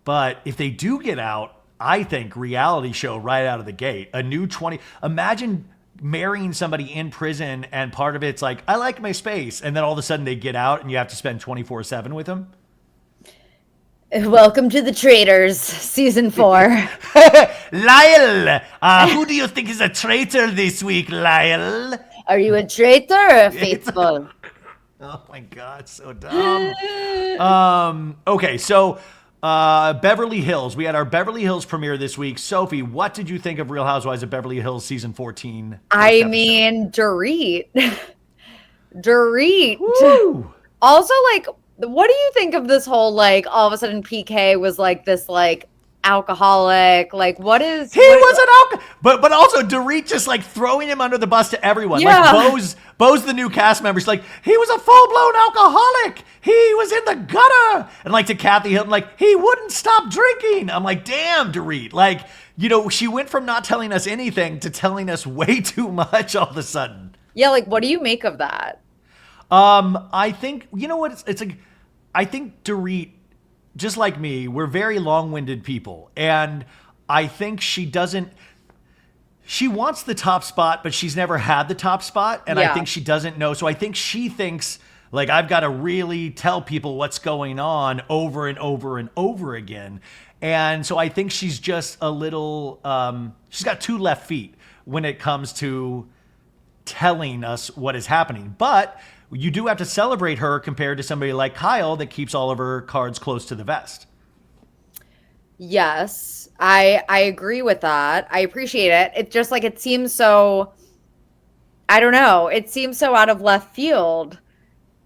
A: But if they do get out, I think reality show right out of the gate. A new 20. Imagine marrying somebody in prison and part of it's like, I like my space. And then all of a sudden they get out and you have to spend 24/7 with them.
B: Welcome to the Traitors, season 4.
A: Lyle, who do you think is a traitor this week, Lyle?
B: Are you a traitor or a faithful?
A: Oh my God, so dumb. Okay, so Beverly Hills. We had our Beverly Hills premiere this week. Sophie, what did you think of Real Housewives of Beverly Hills season 14?
B: I mean, Doute.
A: Woo!
B: Also, like, what do you think of this whole, like, all of a sudden PK was like this, like, alcoholic? Like, what is...
A: He was an alcoholic. But also Doute just, like, throwing him under the bus to everyone.
B: Yeah.
A: Like, Bo's the new cast member. She's like, he was a full-blown alcoholic. He was in the gutter. And, like, to Kathy Hilton, like, he wouldn't stop drinking. I'm like, damn, Doute. Like, she went from not telling us anything to telling us way too much all of a sudden.
B: Yeah, like, what do you make of that?
A: I think, you know what? It's like, I think Doute, just like me, we're very long-winded people. And I think she wants the top spot, but she's never had the top spot. And I think she doesn't know. So I think she thinks, like, I've got to really tell people what's going on over and over and over again. And so I think she's just a little, she's got 2 left feet when it comes to telling us what is happening. But you do have to celebrate her compared to somebody like Kyle that keeps all of her cards close to the vest.
B: Yes, I agree with that. I appreciate it. It's just like, it seems so, I don't know. It seems so out of left field.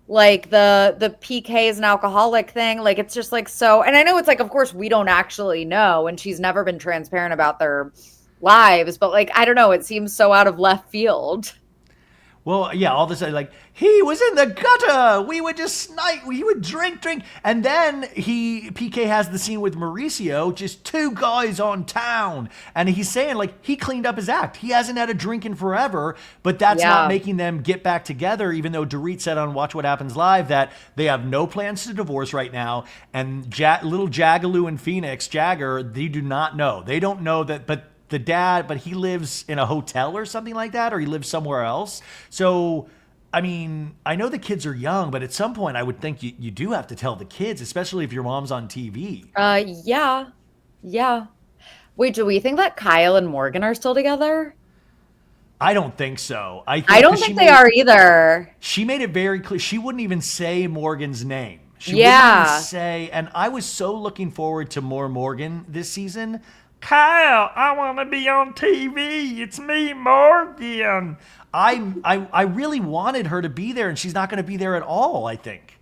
B: Like the PK is an alcoholic thing. Like, it's just like, so, and I know it's like, of course we don't actually know. And she's never been transparent about their lives, but like, I don't know. It seems so out of left field.
A: Well, yeah, all of a sudden, like, he was in the gutter. We would just we would drink. And then PK has the scene with Mauricio, just 2 guys on town. And he's saying, like, he cleaned up his act. He hasn't had a drink in forever, but that's not making them get back together, even though Doute said on Watch What Happens Live that they have no plans to divorce right now. And little Jagaloo and Phoenix, Jagger, they do not know. They don't know that, but the dad, but he lives in a hotel or something like that, or he lives somewhere else. So, I mean, I know the kids are young, but at some point I would think you do have to tell the kids, especially if your mom's on TV. Yeah. Wait, do we think that Kyle and Morgan are still together? I don't think so. I
B: don't think they are either.
A: She made it very clear. She wouldn't even say Morgan's name. She wouldn't even say, and I was so looking forward to more Morgan this season. Kyle, I want to be on TV. It's me, Morgan. I really wanted her to be there, and she's not going to be there at all, I think.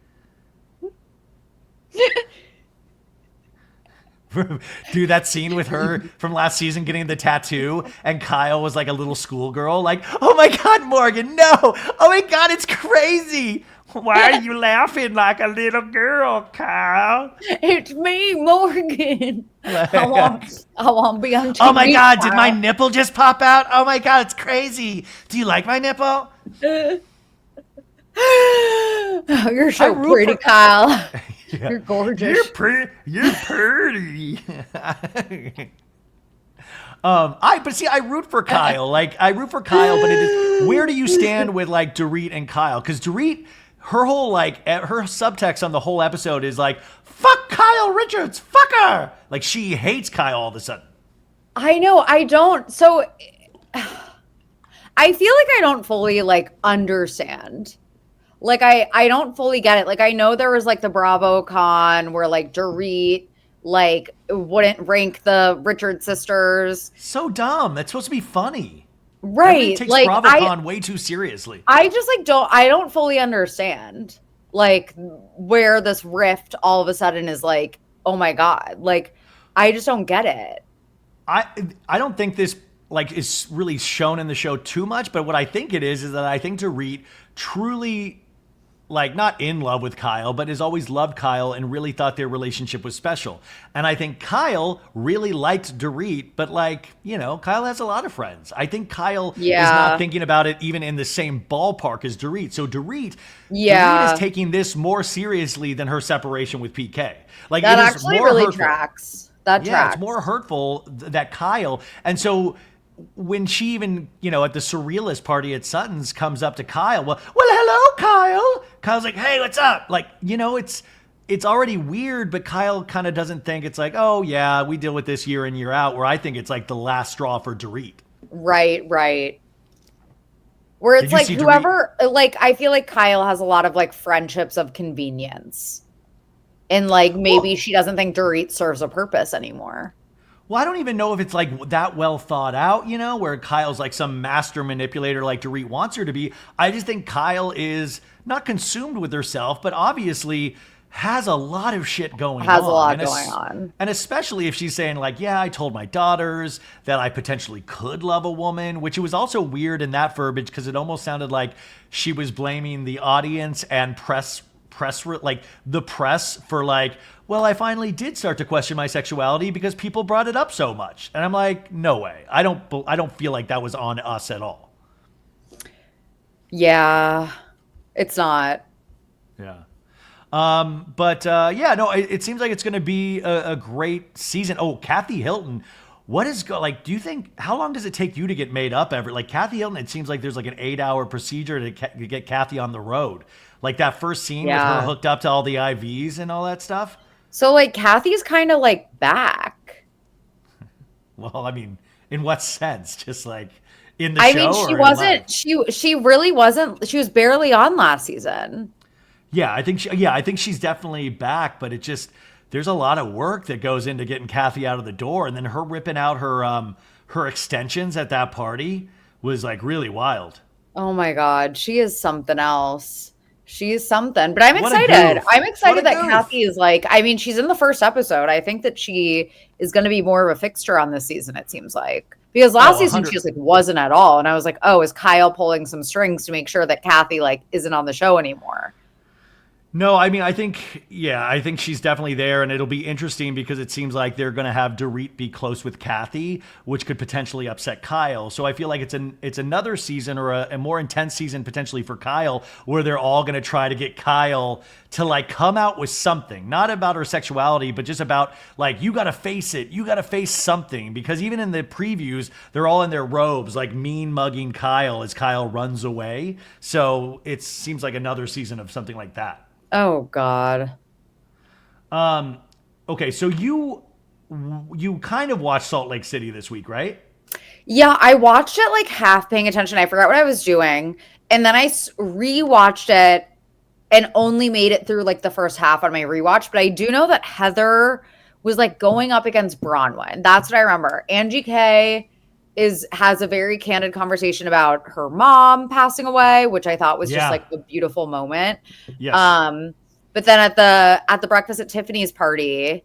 A: Dude, that scene with her from last season getting the tattoo, and Kyle was like a little schoolgirl, like, oh my God, Morgan, no. Oh my God, it's crazy. Why are you laughing like a little girl, Kyle?
B: It's me, Morgan. I want to be on TV.
A: Oh my God, did my nipple just pop out? Oh my God, it's crazy. Do you like my nipple?
B: Oh, you're so pretty, Kyle.
A: Yeah.
B: You're gorgeous.
A: You're pretty. I root for Kyle. Like, I root for Kyle, but it is, where do you stand with like Doute and Kyle? Because Doute, her whole her subtext on the whole episode is like, fuck Kyle Richards, fuck her. Like, she hates Kyle all of a sudden.
B: I know, I don't. So I feel like I don't fully like understand. Like, I don't fully get it. Like, I know there was like the Bravo Con where like Dorit like wouldn't rank the Richard sisters.
A: So dumb. That's supposed to be funny. Everybody
B: Right.
A: takes
B: Like
A: BravoCon way too seriously.
B: I just like I don't fully understand like where this rift all of a sudden is like, oh my God. Like, I just don't get it.
A: I don't think this like is really shown in the show too much, but what I think it is that I think Dorit truly, like, not in love with Kyle, but has always loved Kyle and really thought their relationship was special. And I think Kyle really liked Dorit, but like, you know, Kyle has a lot of friends. I think Kyle is not thinking about it even in the same ballpark as Dorit. So Dorit is taking this more seriously than her separation with PK. Like,
B: that
A: it is
B: actually
A: more
B: really
A: hurtful.
B: tracks. That tracks.
A: It's more hurtful that Kyle. And so when she even, you know, at the surrealist party at Sutton's comes up to Kyle, well, hello, Kyle. Kyle's like, hey, what's up? Like, you know, it's already weird, but Kyle kind of doesn't think it's like, oh yeah, we deal with this year in, year out, where I think it's like the last straw for Dorit.
B: Right. Where it's like whoever, like, I feel like Kyle has a lot of like friendships of convenience. And like, maybe she doesn't think Dorit serves a purpose anymore.
A: Well, I don't even know if it's like that well thought out, you know, where Kyle's like some master manipulator like Dorit wants her to be. I just think Kyle is not consumed with herself, but obviously has a lot of shit going on.
B: Has a lot going on.
A: And especially if she's saying like, yeah, I told my daughters that I potentially could love a woman, which it was also weird in that verbiage because it almost sounded like she was blaming the audience and press like the press for like, well, I finally did start to question my sexuality because people brought it up so much. And I'm like, no way. I don't feel like that was on us at all.
B: Yeah, it's not.
A: Yeah. It seems like it's going to be a great season. Oh, Kathy Hilton. Do you think, how long does it take you to get made up ever? Like Kathy Hilton, it seems like there's like an 8-hour procedure to get Kathy on the road. Like that first scene with her hooked up to all the IVs and all that stuff.
B: So like Kathy's kind of like back.
A: Well, I mean, in what sense? Just like in the show? I mean,
B: she wasn't. She really wasn't. She was barely on last season.
A: Yeah, I think she's definitely back, but it just, there's a lot of work that goes into getting Kathy out of the door, and then her ripping out her extensions at that party was like really wild.
B: Oh my God, she is something else. She is something, but I'm excited. I'm excited that Kathy is like, I mean, she's in the first episode. I think that she is going to be more of a fixture on this season, it seems like. Because last season she just like wasn't at all. And I was like, oh, is Kyle pulling some strings to make sure that Kathy like isn't on the show anymore?
A: No, I mean, I think she's definitely there, and it'll be interesting because it seems like they're going to have Dorit be close with Kathy, which could potentially upset Kyle. So I feel like it's another season or a more intense season potentially for Kyle, where they're all going to try to get Kyle to like come out with something, not about her sexuality, but just about like, you got to face it. You got to face something, because even in the previews, they're all in their robes, like mean mugging Kyle as Kyle runs away. So it seems like another season of something like that.
B: Oh God.
A: Okay, so you kind of watched Salt Lake City this week, right?
B: Yeah, I watched it like half paying attention. I forgot what I was doing, and then I rewatched it and only made it through like the first half on my rewatch. But I do know that Heather was like going up against Bronwyn. That's what I remember. Angie K has a very candid conversation about her mom passing away, which I thought was just like a beautiful moment.
A: Yes.
B: But then at the breakfast at Tiffany's party,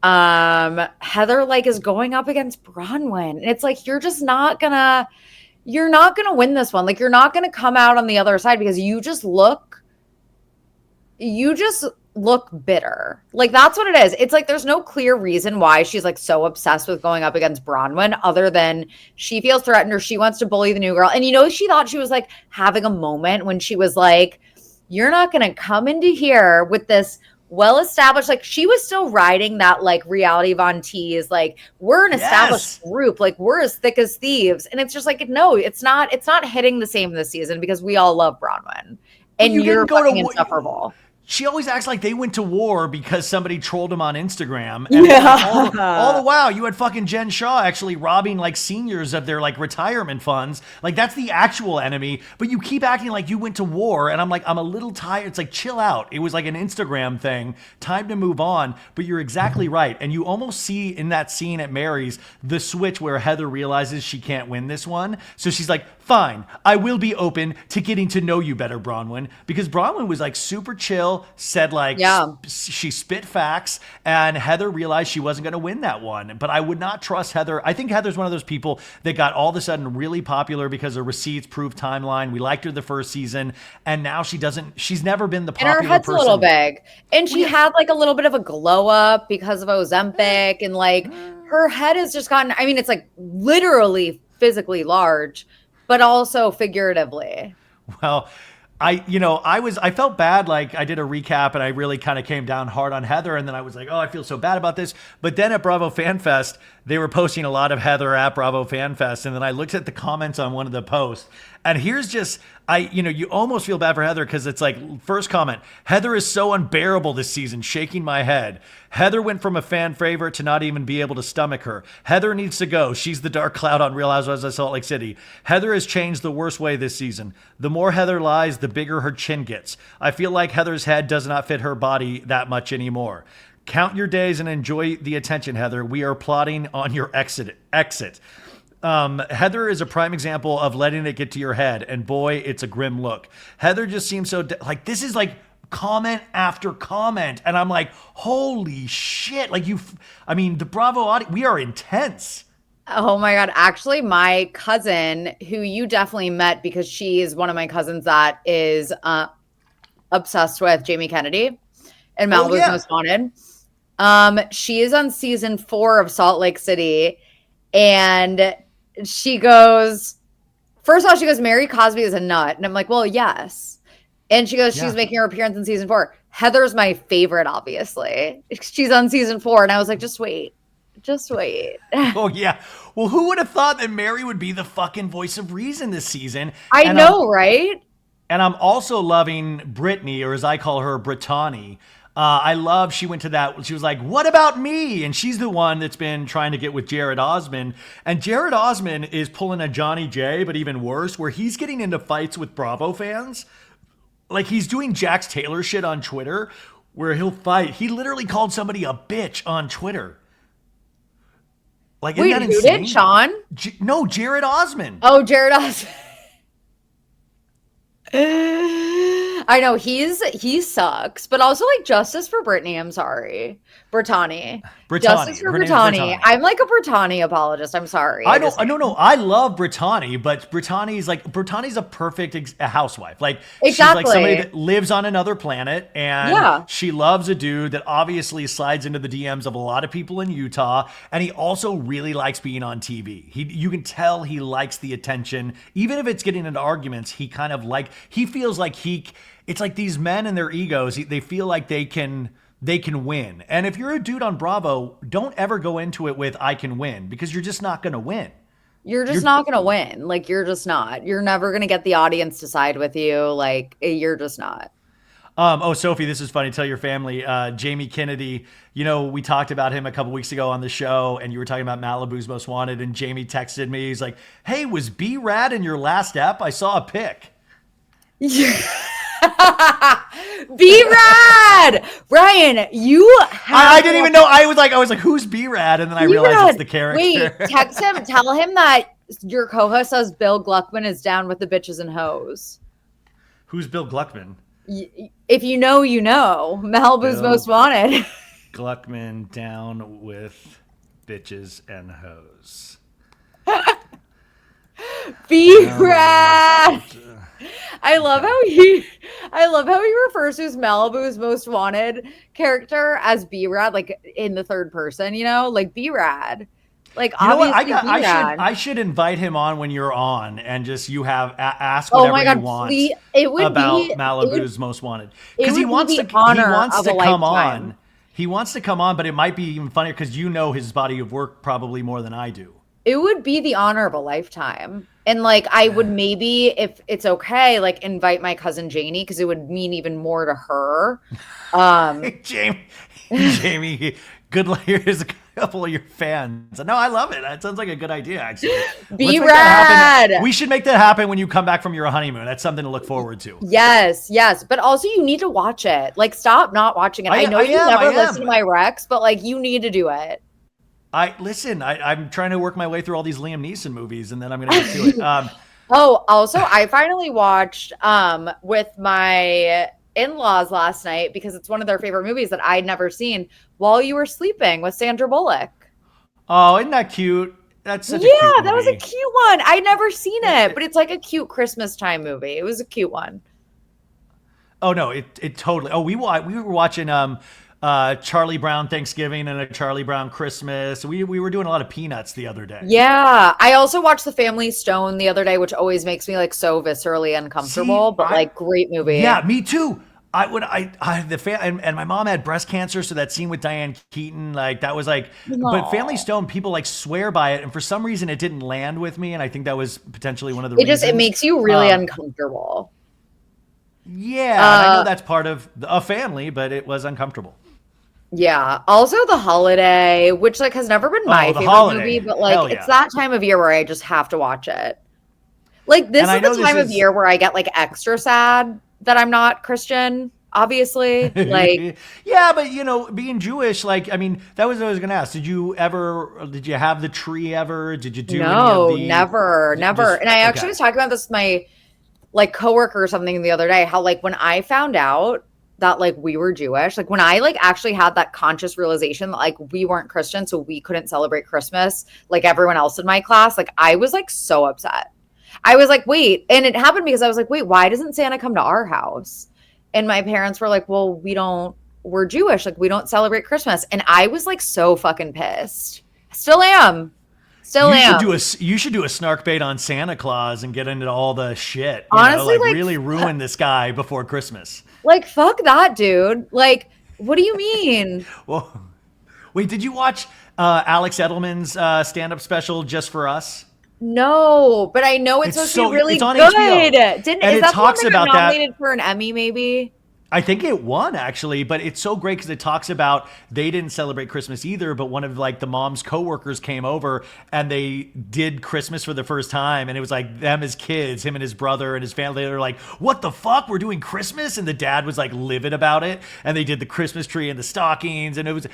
B: Heather like is going up against Bronwyn, and it's like, you're not gonna win this one. Like, you're not gonna come out on the other side because you just look bitter. Like, that's what it is. It's like there's no clear reason why she's like so obsessed with going up against Bronwyn, other than she feels threatened or she wants to bully the new girl. And you know, she thought she was like having a moment when she was like, you're not gonna come into here with this well-established, like, she was still riding that like reality Von Tease, like, we're an established group, like, we're as thick as thieves. And it's just like, no, it's not hitting the same this season because we all love Bronwyn. And you're fucking insufferable.
A: She always acts like they went to war because somebody trolled them on Instagram. And like all the while, you had fucking Jen Shaw actually robbing like seniors of their like retirement funds. Like that's the actual enemy. But you keep acting like you went to war. And I'm like, I'm a little tired. It's like, chill out. It was like an Instagram thing. Time to move on. But you're exactly right. And you almost see in that scene at Mary's the switch where Heather realizes she can't win this one. So she's like, fine, I will be open to getting to know you better, Bronwyn. Because Bronwyn was like super chill, said like, she spit facts, and Heather realized she wasn't going to win that one. But I would not trust Heather. I think Heather's one of those people that got all of a sudden really popular because her receipts proved timeline. We liked her the first season, and now she's never been the popular person.
B: And her head's a little big. And she had like a little bit of a glow up because of Ozempic, and like her head has just gotten, I mean, it's like literally physically large, but also figuratively.
A: Well, I felt bad. Like I did a recap and I really kind of came down hard on Heather. And then I was like, oh, I feel so bad about this. But then at Bravo Fan Fest, they were posting a lot of Heather at Bravo Fan Fest. And then I looked at the comments on one of the posts, and here's just, you almost feel bad for Heather because it's like, first comment, Heather is so unbearable this season, shaking my head. Heather went from a fan favorite to not even be able to stomach her. Heather needs to go. She's the dark cloud on Real Housewives of Salt Lake City. Heather has changed the worst way this season. The more Heather lies, the bigger her chin gets. I feel like Heather's head does not fit her body that much anymore. Count your days and enjoy the attention, Heather. We are plotting on your exit. Heather is a prime example of letting it get to your head, and boy, it's a grim look. Heather just seems so like this is like comment after comment, and I'm like, holy shit! Like the Bravo audience, we are intense.
B: Oh my God. Actually, my cousin, who you definitely met because she is one of my cousins that is obsessed with Jamie Kennedy and Malibu's Most Wanted. She is on season 4 of Salt Lake City, and she goes, first of all, she goes, Mary Cosby is a nut. And I'm like, well, yes. And she goes, she's making her appearance in season 4. Heather's my favorite, obviously. She's on season 4. And I was like, just wait.
A: Oh, yeah. Well, who would have thought that Mary would be the fucking voice of reason this season?
B: I know, right?
A: And I'm also loving Brittany, or as I call her, Brittany. She went to that. She was like, what about me? And she's the one that's been trying to get with Jared Osman. And Jared Osman is pulling a Johnny J, but even worse, where he's getting into fights with Bravo fans. Like he's doing Jax Taylor shit on Twitter where he'll fight. He literally called somebody a bitch on Twitter. Like,
B: wait,
A: isn't that
B: who
A: insane?
B: did? Sean?
A: No, Jared Osman.
B: Oh, Jared Osman. I know he sucks, but also like justice for Brittany. I'm sorry, Brittany. Justice for Brittany. I'm like a Brittany apologist. I'm sorry.
A: I love Brittany, but Brittany's a perfect housewife. Like she's like somebody that lives on another planet, and she loves a dude that obviously slides into the DMs of a lot of people in Utah, and he also really likes being on TV. You can tell he likes the attention, even if it's getting into arguments. He feels like it's like these men and their egos. They feel like they can win. And if you're a dude on Bravo, don't ever go into it with I can win, because you're just not going to win.
B: You're not going to win. Like you're just not. You're never going to get the audience to side with you. Like you're just not.
A: Sophie, this is funny. Tell your family, Jamie Kennedy, we talked about him a couple weeks ago on the show, and you were talking about Malibu's Most Wanted, and Jamie texted me. He's like, hey, was B-Rad in your last ep? I saw a pic.
B: Yeah. B-Rad! Ryan, you have
A: I didn't even know. I was like, who's B-Rad? And then I realized it's the character.
B: Wait, text him. Tell him that your co-host says Bill Gluckman is down with the bitches and hoes.
A: Who's Bill Gluckman?
B: If you know, you know. Malibu's Most Wanted.
A: Gluckman down with bitches and hoes.
B: B-Rad! I love how he refers to his Malibu's Most Wanted character as B-Rad, like in the third person, like B-Rad. Like, obviously,
A: I should invite him on when you're on, and just ask whatever you want about Malibu's Most Wanted, because he wants to come on. He wants to come on, but it might be even funnier because his body of work probably more than I do.
B: It would be the honor of a lifetime. And like, I would maybe, if it's okay, like invite my cousin Janie, because it would mean even more to her.
A: Jamie, good luck. Here's a couple of your fans. No, I love it. That sounds like a good idea, actually.
B: Be rad.
A: We should make that happen when you come back from your honeymoon. That's something to look forward to.
B: Yes. But also you need to watch it. Like, stop not watching it. I know you never listen to my recs, but like, you need to do it.
A: I'm trying to work my way through all these Liam Neeson movies, and then I'm going to get to it.
B: Also, I finally watched with my in-laws last night, because it's one of their favorite movies that I'd never seen, While You Were Sleeping with Sandra Bullock.
A: Oh, isn't that cute? That's such a cute movie.
B: That was a cute one. I'd never seen it, but it's like a cute Christmas time movie. It was a cute one.
A: Oh no, it totally. Oh, we were watching Charlie Brown Thanksgiving and a Charlie Brown Christmas. We were doing a lot of Peanuts the other day.
B: Yeah, I also watched The Family Stone the other day, which always makes me like so viscerally uncomfortable. Like, great movie.
A: Yeah, me too. And my mom had breast cancer, so that scene with Diane Keaton, like that was like. Aww. But Family Stone, people like swear by it, and for some reason it didn't land with me, and I think that was potentially one of the reasons.
B: It makes you really uncomfortable.
A: Yeah, I know that's part of a family, but it was uncomfortable.
B: Yeah. Also, The Holiday, which like has never been my favorite movie, but like it's that time of year where I just have to watch it. Like, this is the time of year where I get like extra sad that I'm not Christian, obviously. Like,
A: yeah, but you know, being Jewish, like, I mean, that was what I was gonna ask. Did you have the tree ever? Did you do
B: No, never. And I actually was talking about this with my like coworker or something the other day, how like when I found out that like we were Jewish, like when I like actually had that conscious realization that like we weren't Christian, so we couldn't celebrate Christmas like everyone else in my class, like I was like so upset. I was like, wait, and it happened because I was like, wait, why doesn't Santa come to our house? And my parents were like, well, we're Jewish, like we don't celebrate Christmas. And I was like so fucking pissed. Still am. You
A: should do a snark bait on Santa Claus and get into all the shit.
B: Honestly,
A: like really ruin this guy before Christmas.
B: Like, fuck that, dude. Like, what do you mean?
A: Well, wait, did you watch Alex Edelman's stand-up special, Just for Us?
B: No, but I know it's supposed to be really good.
A: HBO.
B: Is that the one that got nominated for an Emmy, maybe?
A: I think it won, actually, but it's so great because it talks about they didn't celebrate Christmas either, but one of like the mom's coworkers came over and they did Christmas for the first time, and it was like them as kids, him and his brother and his family. They're like, what the fuck? We're doing Christmas? And the dad was like livid about it, and they did the Christmas tree and the stockings, and it was,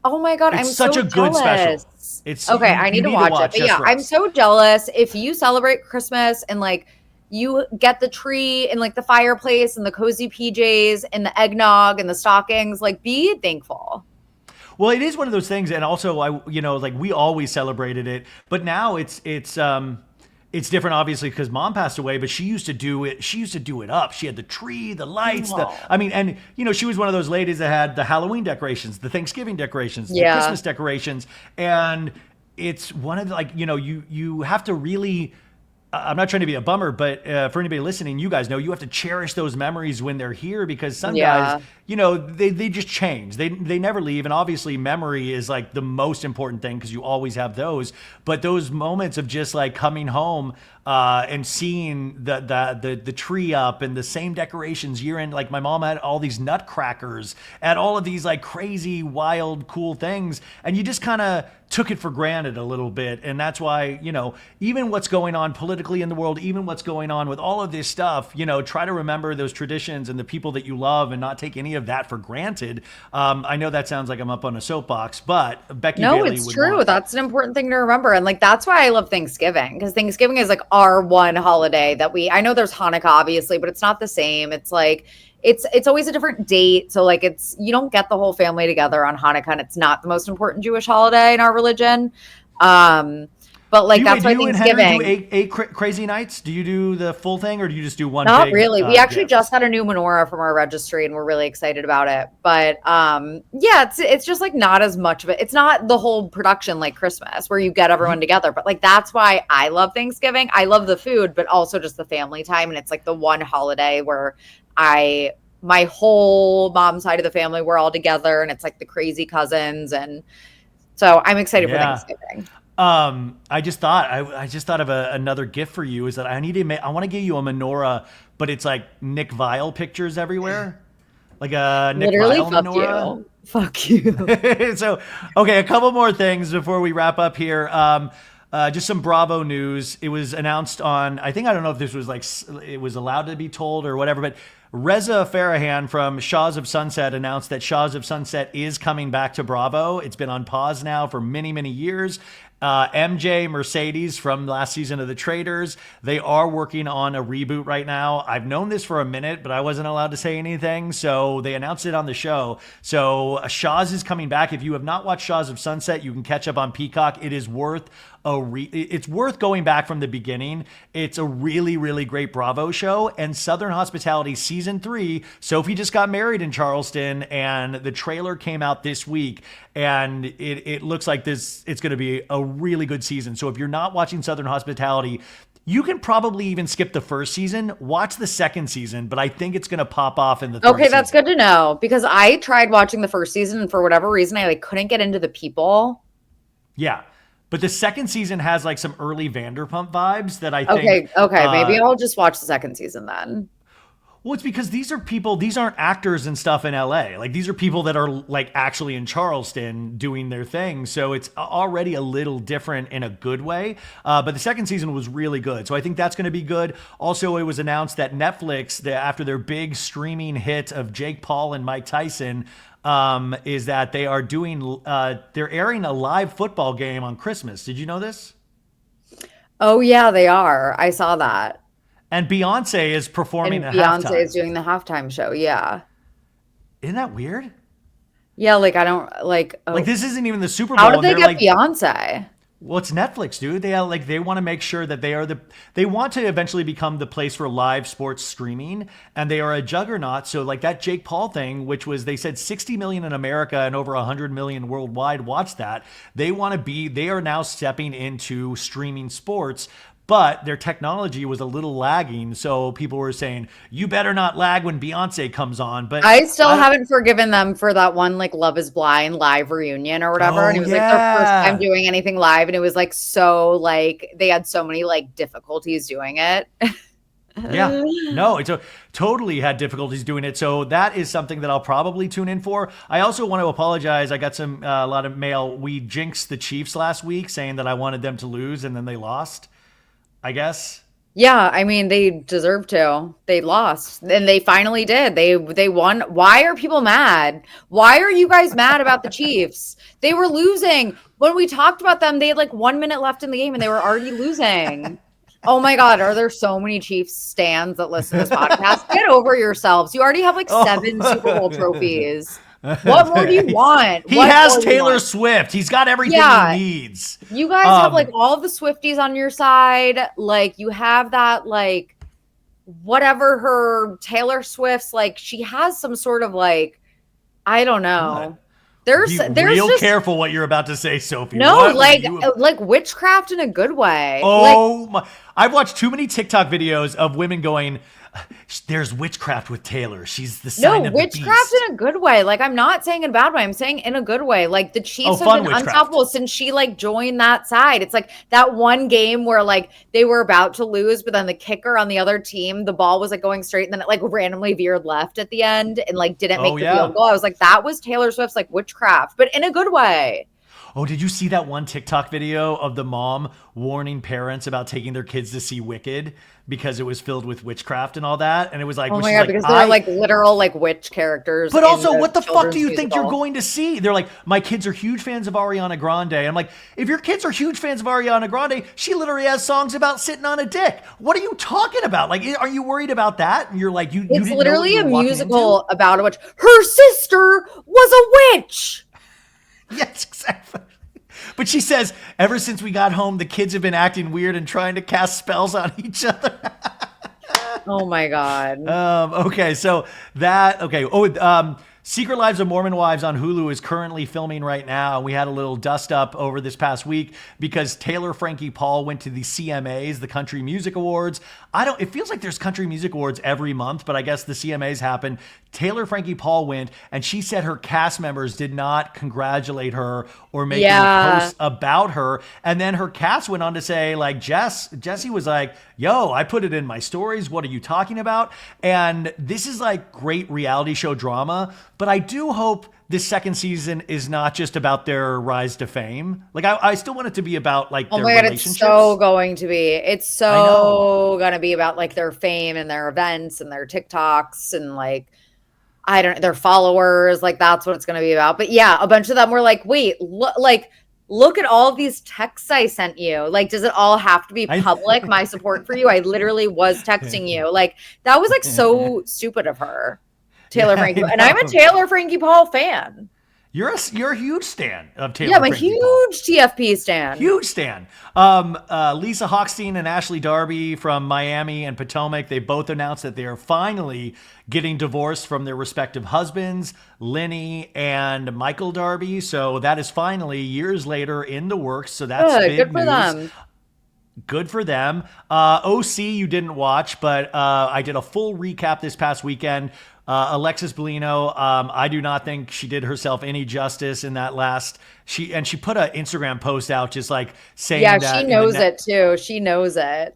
B: oh my God, I'm
A: such
B: so
A: a good
B: jealous.
A: special. It's
B: okay, I need to watch it. But yeah, I'm so jealous. If you celebrate Christmas and like you get the tree and like the fireplace and the cozy PJs and the eggnog and the stockings, like be thankful.
A: Well, it is one of those things, and also like we always celebrated it, but now it's different, obviously, because mom passed away, but she used to do it up. She had the tree, the lights, and she was one of those ladies that had the Halloween decorations, the Thanksgiving decorations, the Christmas decorations. And it's one of the, you have to really, I'm not trying to be a bummer, but for anybody listening, you guys know you have to cherish those memories when they're here, because some guys, they just change. They never leave. And obviously memory is like the most important thing because you always have those. But those moments of just like coming home and seeing the tree up and the same decorations year in, like my mom had all these nutcrackers and all of these like crazy, wild, cool things. And you just kind of took it for granted a little bit. And that's why, even what's going on politically in the world, even what's going on with all of this stuff, try to remember those traditions and the people that you love and not take any of that for granted. I know that sounds like I'm up on a soapbox, but Becky Bailey
B: it's true. That's an important thing to remember. And like, that's why I love Thanksgiving, because Thanksgiving is like our one holiday that I know there's Hanukkah obviously, but it's not the same. It's like, it's always a different date. So like you don't get the whole family together on Hanukkah, and it's not the most important Jewish holiday in our religion. But like, that's why Thanksgiving.
A: Do you eight crazy nights? Do you do the full thing, or do you just do one?
B: Not really. We actually just got a new menorah from our registry, and we're really excited about it. But it's just like not as much of it. It's not the whole production like Christmas where you get everyone together. But like, that's why I love Thanksgiving. I love the food, but also just the family time. And it's like the one holiday where my whole mom's side of the family, we're all together, and it's like the crazy cousins. And so I'm excited for Thanksgiving.
A: I just thought of another gift for you. Is that I want to give you a menorah, but it's like Nick Vile pictures everywhere, like a Nick
B: Literally,
A: Vile menorah.
B: Fuck you.
A: So, okay, a couple more things before we wrap up here. Just some Bravo news. It was announced on, I don't know if this was like, it was allowed to be told or whatever, but Reza Farahan from Shahs of Sunset announced that Shahs of Sunset is coming back to Bravo. It's been on pause now for many, many years. MJ Mercedes from last season of The Traitors, they are working on a reboot right now. I've known this for a minute, but I wasn't allowed to say anything, so they announced it on the show. So Shahs is coming back. If you have not watched Shahs of Sunset, you can catch up on Peacock. It is worth it's worth going back from the beginning. It's a really, really great Bravo show. And Southern Hospitality season 3, Sophie just got married in Charleston, and the trailer came out this week. And it looks like it's going to be a really good season. So if you're not watching Southern Hospitality, you can probably even skip the first season, watch the second season, but I think it's going to pop off in the third season.
B: That's good to know, because I tried watching the first season and for whatever reason, I couldn't get into the people.
A: Yeah. But the second season has like some early Vanderpump vibes that I think.
B: Okay. Maybe I'll just watch the second season then.
A: Well, it's because these aren't actors and stuff in LA. Like, these are people that are like actually in Charleston doing their thing. So it's already a little different in a good way. But the second season was really good. So I think that's going to be good. Also, it was announced that Netflix, after their big streaming hit of Jake Paul and Mike Tyson, is that they are they're airing a live football game on Christmas. Did you know this?
B: Oh yeah, they are. I saw that.
A: And Beyonce is performing at
B: halftime.
A: Beyonce
B: is doing the halftime show. Yeah.
A: Isn't that weird?
B: Yeah, I don't like.
A: Oh. Like, this isn't even the Super Bowl.
B: How did they get Beyonce?
A: Well, it's Netflix, dude. They want to make sure that they want to eventually become the place for live sports streaming, and they are a juggernaut. So that Jake Paul thing, which was, they said 60 million in America and over 100 million worldwide watched that. They are now stepping into streaming sports. But their technology was a little lagging, so people were saying, you better not lag when Beyonce comes on. But
B: I still haven't forgiven them for that one Love is Blind live reunion or whatever. And it was their first time doing anything live, and it was so they had so many difficulties doing it.
A: Yeah, no, it totally had difficulties doing it. So that is something that I'll probably tune in for. I also want to apologize. I got a lot of mail. We jinxed the Chiefs last week, saying that I wanted them to lose, and then they lost, I guess.
B: Yeah, I mean, they deserve to. They lost, and they finally did. They won. Why are people mad? Why are you guys mad about the Chiefs? They were losing. When we talked about them, they had 1 minute left in the game, and they were already losing. Oh my God, are there so many Chiefs stans that listen to this podcast? Get over yourselves. You already have 7 Super Bowl trophies. What more do you want?
A: He has Taylor Swift. He's got everything he needs.
B: You guys have all of the Swifties on your side. You have that whatever her Taylor Swift's she has some sort of I don't know.
A: What?
B: There's
A: real
B: just,
A: careful what you're about to say, Sophie.
B: No, witchcraft in a good way.
A: Oh my! I've watched too many TikTok videos of women going, "There's witchcraft with Taylor. She's the sign of the beast."
B: No, witchcraft in a good way. I'm not saying in a bad way. I'm saying in a good way. The Chiefs have been unstoppable since she joined that side. It's that one game where they were about to lose, but then the kicker on the other team, the ball was going straight, and then it randomly veered left at the end and didn't make the field goal. I was that was Taylor Swift's witchcraft, but in a good way.
A: Oh, did you see that one TikTok video of the mom warning parents about taking their kids to see Wicked because it was filled with witchcraft and all that? And it was
B: oh my God, because they're literal witch characters.
A: But also, what the fuck do you think you're going to see? They're my kids are huge fans of Ariana Grande. I'm if your kids are huge fans of Ariana Grande, she literally has songs about sitting on a dick. What are you talking about? Are you worried about that? And you're you
B: it's literally a musical about a witch. Her sister was a witch.
A: Yes, exactly. But she says, ever since we got home, the kids have been acting weird and trying to cast spells on each other.
B: Oh my God.
A: Okay, so that, okay. Oh, Secret Lives of Mormon Wives on Hulu is currently filming right now. We had a little dust up over this past week because Taylor Frankie Paul went to the CMAs, the Country Music Awards. It feels like there's Country Music Awards every month, but I guess the CMAs happen. Taylor Frankie Paul went, and she said her cast members did not congratulate her or make any posts about her. And then her cast went on to say, like, Jesse was like, yo, I put it in my stories. What are you talking about? And this is like great reality show drama. But I do hope this second season is not just about their rise to fame. Like, I still want it to be about, like, their relationships.
B: It's so going to be. It's so going to be about, like, their fame and their events and their TikToks and, like, their followers. Like, that's what it's going to be about. But, yeah, a bunch of them were like, wait, look at all of these texts I sent you. Like, does it all have to be public, my support for you? I literally was texting you. Like, that was, like, so stupid of her. Taylor Frankie, and I'm a Taylor Frankie Paul fan.
A: You're a huge stan of Taylor.
B: Yeah, I'm a huge TFP stan.
A: Huge stan. Lisa Hochstein and Ashley Darby from Miami and Potomac, they both announced that they are finally getting divorced from their respective husbands, Lenny and Michael Darby. So that is finally years later in the works. So that's big
B: good for
A: news.
B: them.
A: Good for them. OC you didn't watch, but I did a full recap this past weekend. Alexis Bellino, I do not think she did herself any justice in that last. She put an Instagram post out just like saying that.
B: Yeah, she knows it too. She knows it.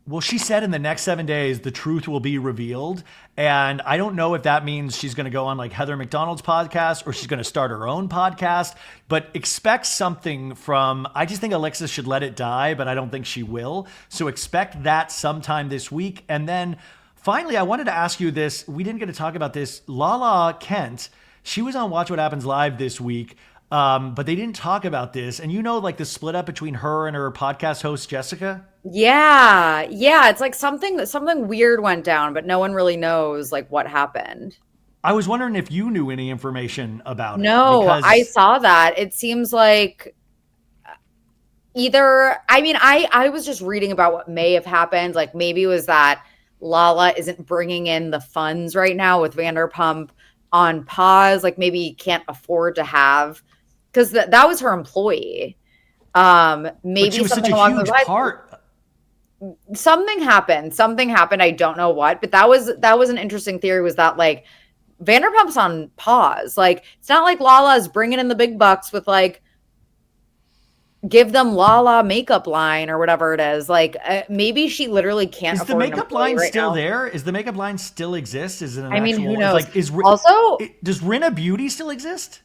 A: Well, she said in the next 7 days, the truth will be revealed. And I don't know if that means she's going to go on like Heather McDonald's podcast or she's going to start her own podcast, but expect something from, I just think Alexis should let it die, but I don't think she will. So expect that sometime this week. And then finally, I wanted to ask you this. We didn't get to talk about this. Lala Kent, she was on Watch What Happens Live this week, but they didn't talk about this. And you know, like the split up between her and her podcast host, Jessica?
B: Yeah. It's like something weird went down, but no one really knows like what happened.
A: I was wondering if you knew any information about it.
B: No, I saw that. It seems like I was just reading about what may have happened. Like maybe it was that Lala isn't bringing in the funds right now with Vanderpump on pause. Like maybe he can't afford to have, because that was her employee. Maybe
A: but she was
B: something
A: such a
B: along
A: huge
B: the lines.
A: part.
B: Something happened. I don't know what, but that was an interesting theory, was that like Vanderpump's on pause. Like it's not like Lala's bringing in the big bucks with like, give them Lala makeup line or whatever it is. Like maybe she literally can't.
A: Is the makeup line still there? Is the makeup line still exist? Is it an
B: actual, who knows?
A: Like, does Rinna Beauty still exist?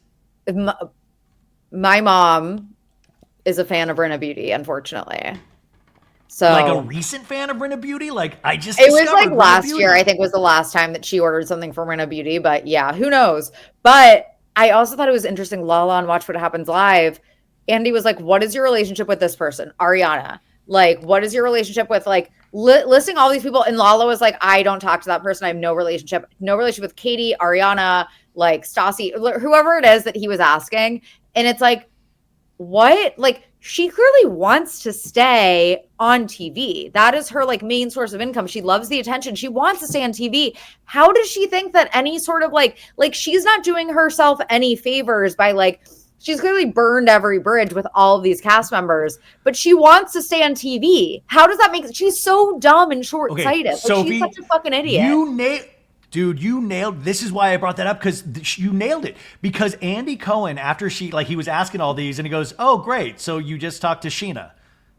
B: My mom is a fan of Rinna Beauty, unfortunately. So
A: like a recent fan of Rinna Beauty? Like it
B: was like last year, I think was the last time that she ordered something from Rinna Beauty, but yeah, who knows? But I also thought it was interesting. Lala on Watch What Happens Live, Andy was like, what is your relationship with this person? Ariana. Like, what is your relationship with like listing all these people? And Lala was like, I don't talk to that person. I have no relationship with Katie, Ariana, like Stassi, whoever it is that he was asking. And it's like, what? Like, she clearly wants to stay on TV. That is her like main source of income. She loves the attention. She wants to stay on TV. How does she think that any sort of like she's not doing herself any favors by like, she's clearly burned every bridge with all of these cast members, but she wants to stay on TV. How does that make? She's so dumb and short-sighted.
A: Okay, Sophie,
B: she's such a fucking idiot.
A: You nailed. This is why I brought that up, because you nailed it. Because Andy Cohen, after he was asking all these, and he goes, "Oh, great! So you just talked to Scheana.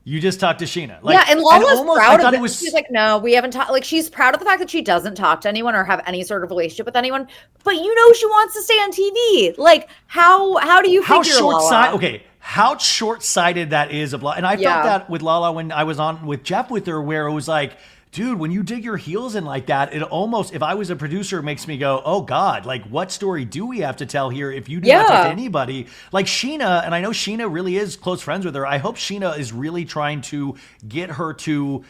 A: You just talked to Scheana." Like,
B: yeah, and Lala's proud of it.
A: Was...
B: She's like, "No, we haven't talked." Like, she's proud of the fact that she doesn't talk to anyone or have any sort of relationship with anyone. But you know, she wants to stay on TV. Like, how do you figure Lala?
A: Okay. How short-sighted that is of Lala. And I felt that with Lala when I was on with Jeff with her, where it was like, dude, when you dig your heels in like that, it almost, if I was a producer, it makes me go, oh God, like what story do we have to tell here if you do not talk to anybody? Like Scheana, and I know Scheana really is close friends with her. I hope Scheana is really trying to get her to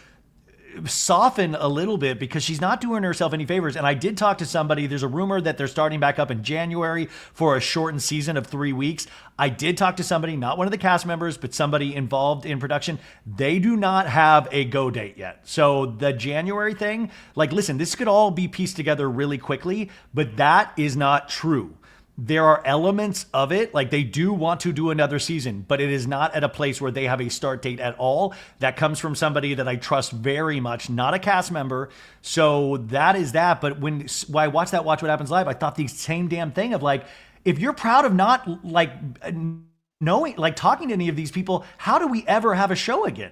A: soften a little bit because she's not doing herself any favors. And I did talk to somebody. There's a rumor that they're starting back up in January for a shortened season of 3 weeks. I did talk to somebody, not one of the cast members, but somebody involved in production. They do not have a go date yet. So the January thing, like, listen, this could all be pieced together really quickly, but that is not true. There are elements of it, like they do want to do another season, but it is not at a place where they have a start date at all. That comes from somebody that I trust very much, not a cast member. So that is that. But when I watched that Watch What Happens Live, I thought the same damn thing of like, if you're proud of not like knowing, like talking to any of these people, how do we ever have a show again?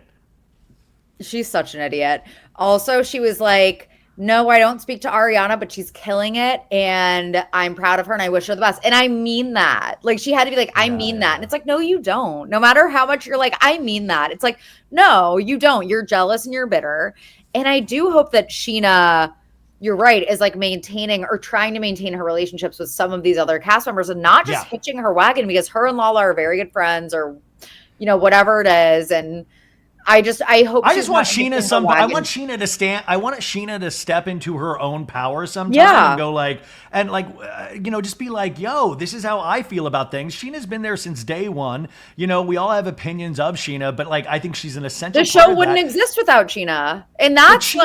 B: She's such an idiot. Also, she was like, no, I don't speak to Ariana, but she's killing it. And I'm proud of her and I wish her the best. And I mean that. Like, she had to be like, I mean that. And it's like, no, you don't. No matter how much you're like, I mean that. It's like, no, you don't. You're jealous and you're bitter. And I do hope that Scheana, you're right, is like maintaining or trying to maintain her relationships with some of these other cast members and not just hitching her wagon, because her and Lala are very good friends, or, you know, whatever it is. And I hope.
A: I just want Scheana I want Scheana to stand. I want Scheana to step into her own power sometime and go like, and like, you know, just be like, yo, this is how I feel about things. Scheana's been there since day one. You know, we all have opinions of Scheana, but like, I think she's an essential.
B: The show wouldn't exist without Scheana, and that's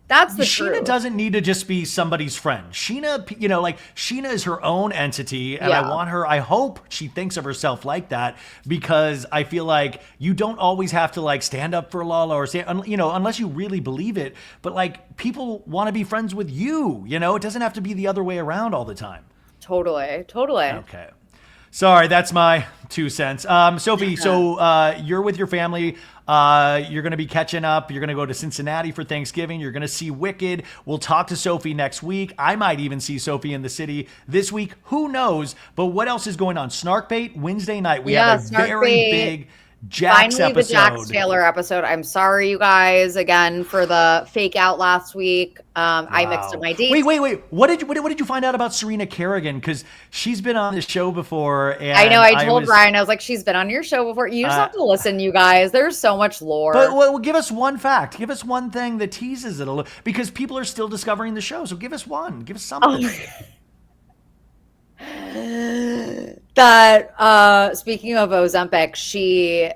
B: that's the
A: Scheana
B: truth.
A: Doesn't need to just be somebody's friend. Scheana, you know, like Scheana is her own entity, and I want her. I hope she thinks of herself like that, because I feel like you don't always have to like stand up for Lala or stand, you know, unless you really believe it. But like, people want to be friends with you. You know, it doesn't have to be the other way around all the time.
B: Totally.
A: Okay. Sorry, that's my 2 cents. Sophie, so you're with your family. You're going to be catching up. You're going to go to Cincinnati for Thanksgiving. You're going to see Wicked. We'll talk to Sophie next week. I might even see Sophie in the city this week. Who knows? But what else is going on? Snarkbait Wednesday night. We have a very big Jax
B: Finally,
A: episode.
B: The Jax Taylor episode. I'm sorry, you guys, again for the fake out last week. I mixed up my dates.
A: Wait. What did you find out about Serena Kerrigan? Because she's been on this show before. And
B: I know. I told Ryan, I was like, she's been on your show before. You just have to listen, you guys. There's so much lore.
A: But well, give us one fact. Give us one thing that teases it a little, because people are still discovering the show. So give us one. Give us something.
B: That speaking of Ozempic, she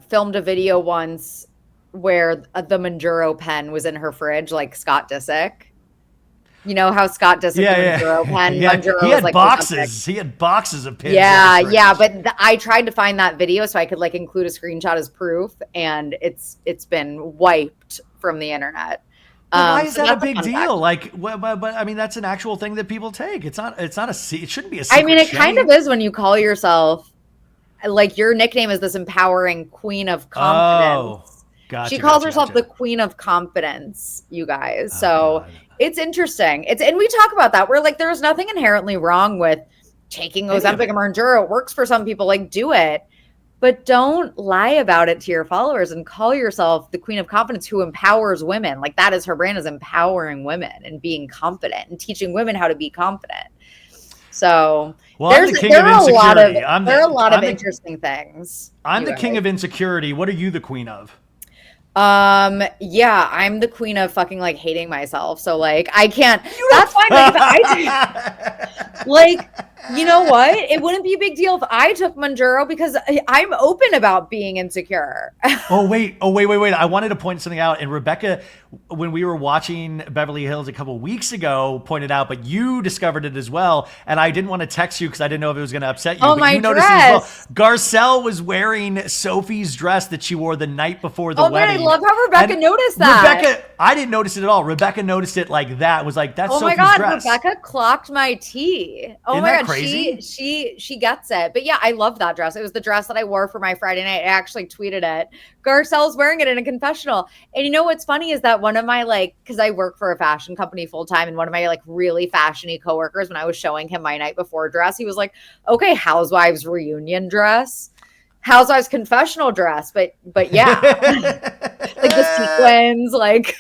B: filmed a video once where the Manjaro pen was in her fridge, like Scott Disick. You know how Scott Disick the Manjaro pen? Manjaro
A: he had
B: like
A: boxes.
B: Ozempic.
A: He had boxes of pins.
B: Yeah. But I tried to find that video so I could like include a screenshot as proof, and it's been wiped from the internet.
A: Why is that a big deal? Like, but I mean, that's an actual thing that people take. It shouldn't be a secret.
B: I mean, it kind of is when you call yourself, like, your nickname is this empowering queen of confidence.
A: Oh, gotcha.
B: She calls herself the queen of confidence, you guys. So it's interesting. And we talk about that. We're like, there's nothing inherently wrong with taking Ozempic and Manjaro. It works for some people. Like, do it. But don't lie about it to your followers and call yourself the queen of confidence who empowers women. Like, that is her brand, is empowering women and being confident and teaching women how to be confident. So there are a lot of interesting things.
A: I'm the king of insecurity. What are you the queen of?
B: Yeah, I'm the queen of fucking like hating myself. So like, I can't, that's fine. Like, you know what? It wouldn't be a big deal if I took Manjaro, because I'm open about being insecure.
A: Oh, wait. I wanted to point something out. And Rebecca, when we were watching Beverly Hills a couple weeks ago, pointed out, but you discovered it as well. And I didn't want to text you because I didn't know if it was going to upset you.
B: Oh,
A: but
B: my
A: you noticed it as well. Garcelle was wearing Sophie's dress that she wore the night before the wedding.
B: Man, I love how Rebecca noticed that.
A: I didn't notice it at all. Rebecca noticed it like that. Was like, that's Sophie's dress. Oh my God,
B: Rebecca clocked my tea. Oh
A: Isn't
B: my
A: that
B: God,
A: crazy?
B: She gets it. But yeah, I love that dress. It was the dress that I wore for my Friday night. I actually tweeted it. Garcelle's wearing it in a confessional. And you know what's funny is that one of my because I work for a fashion company full time, and one of my like really fashiony coworkers, when I was showing him my night before dress, he was like, "Okay, Housewives reunion dress." Housewives confessional dress, but yeah, like the sequins, like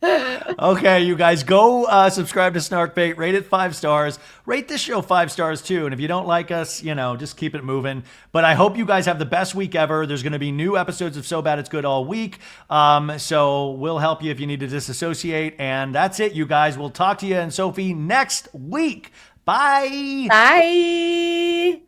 A: Okay, you guys, go subscribe to Snarkbait, rate it 5 stars, rate this show 5 stars too, and if you don't like us, just keep it moving. But I hope you guys have the best week ever. There's going to be new episodes of So Bad It's Good all week, so we'll help you if you need to disassociate, and that's it, you guys. We'll talk to you and Sophie next week. Bye!
B: Bye!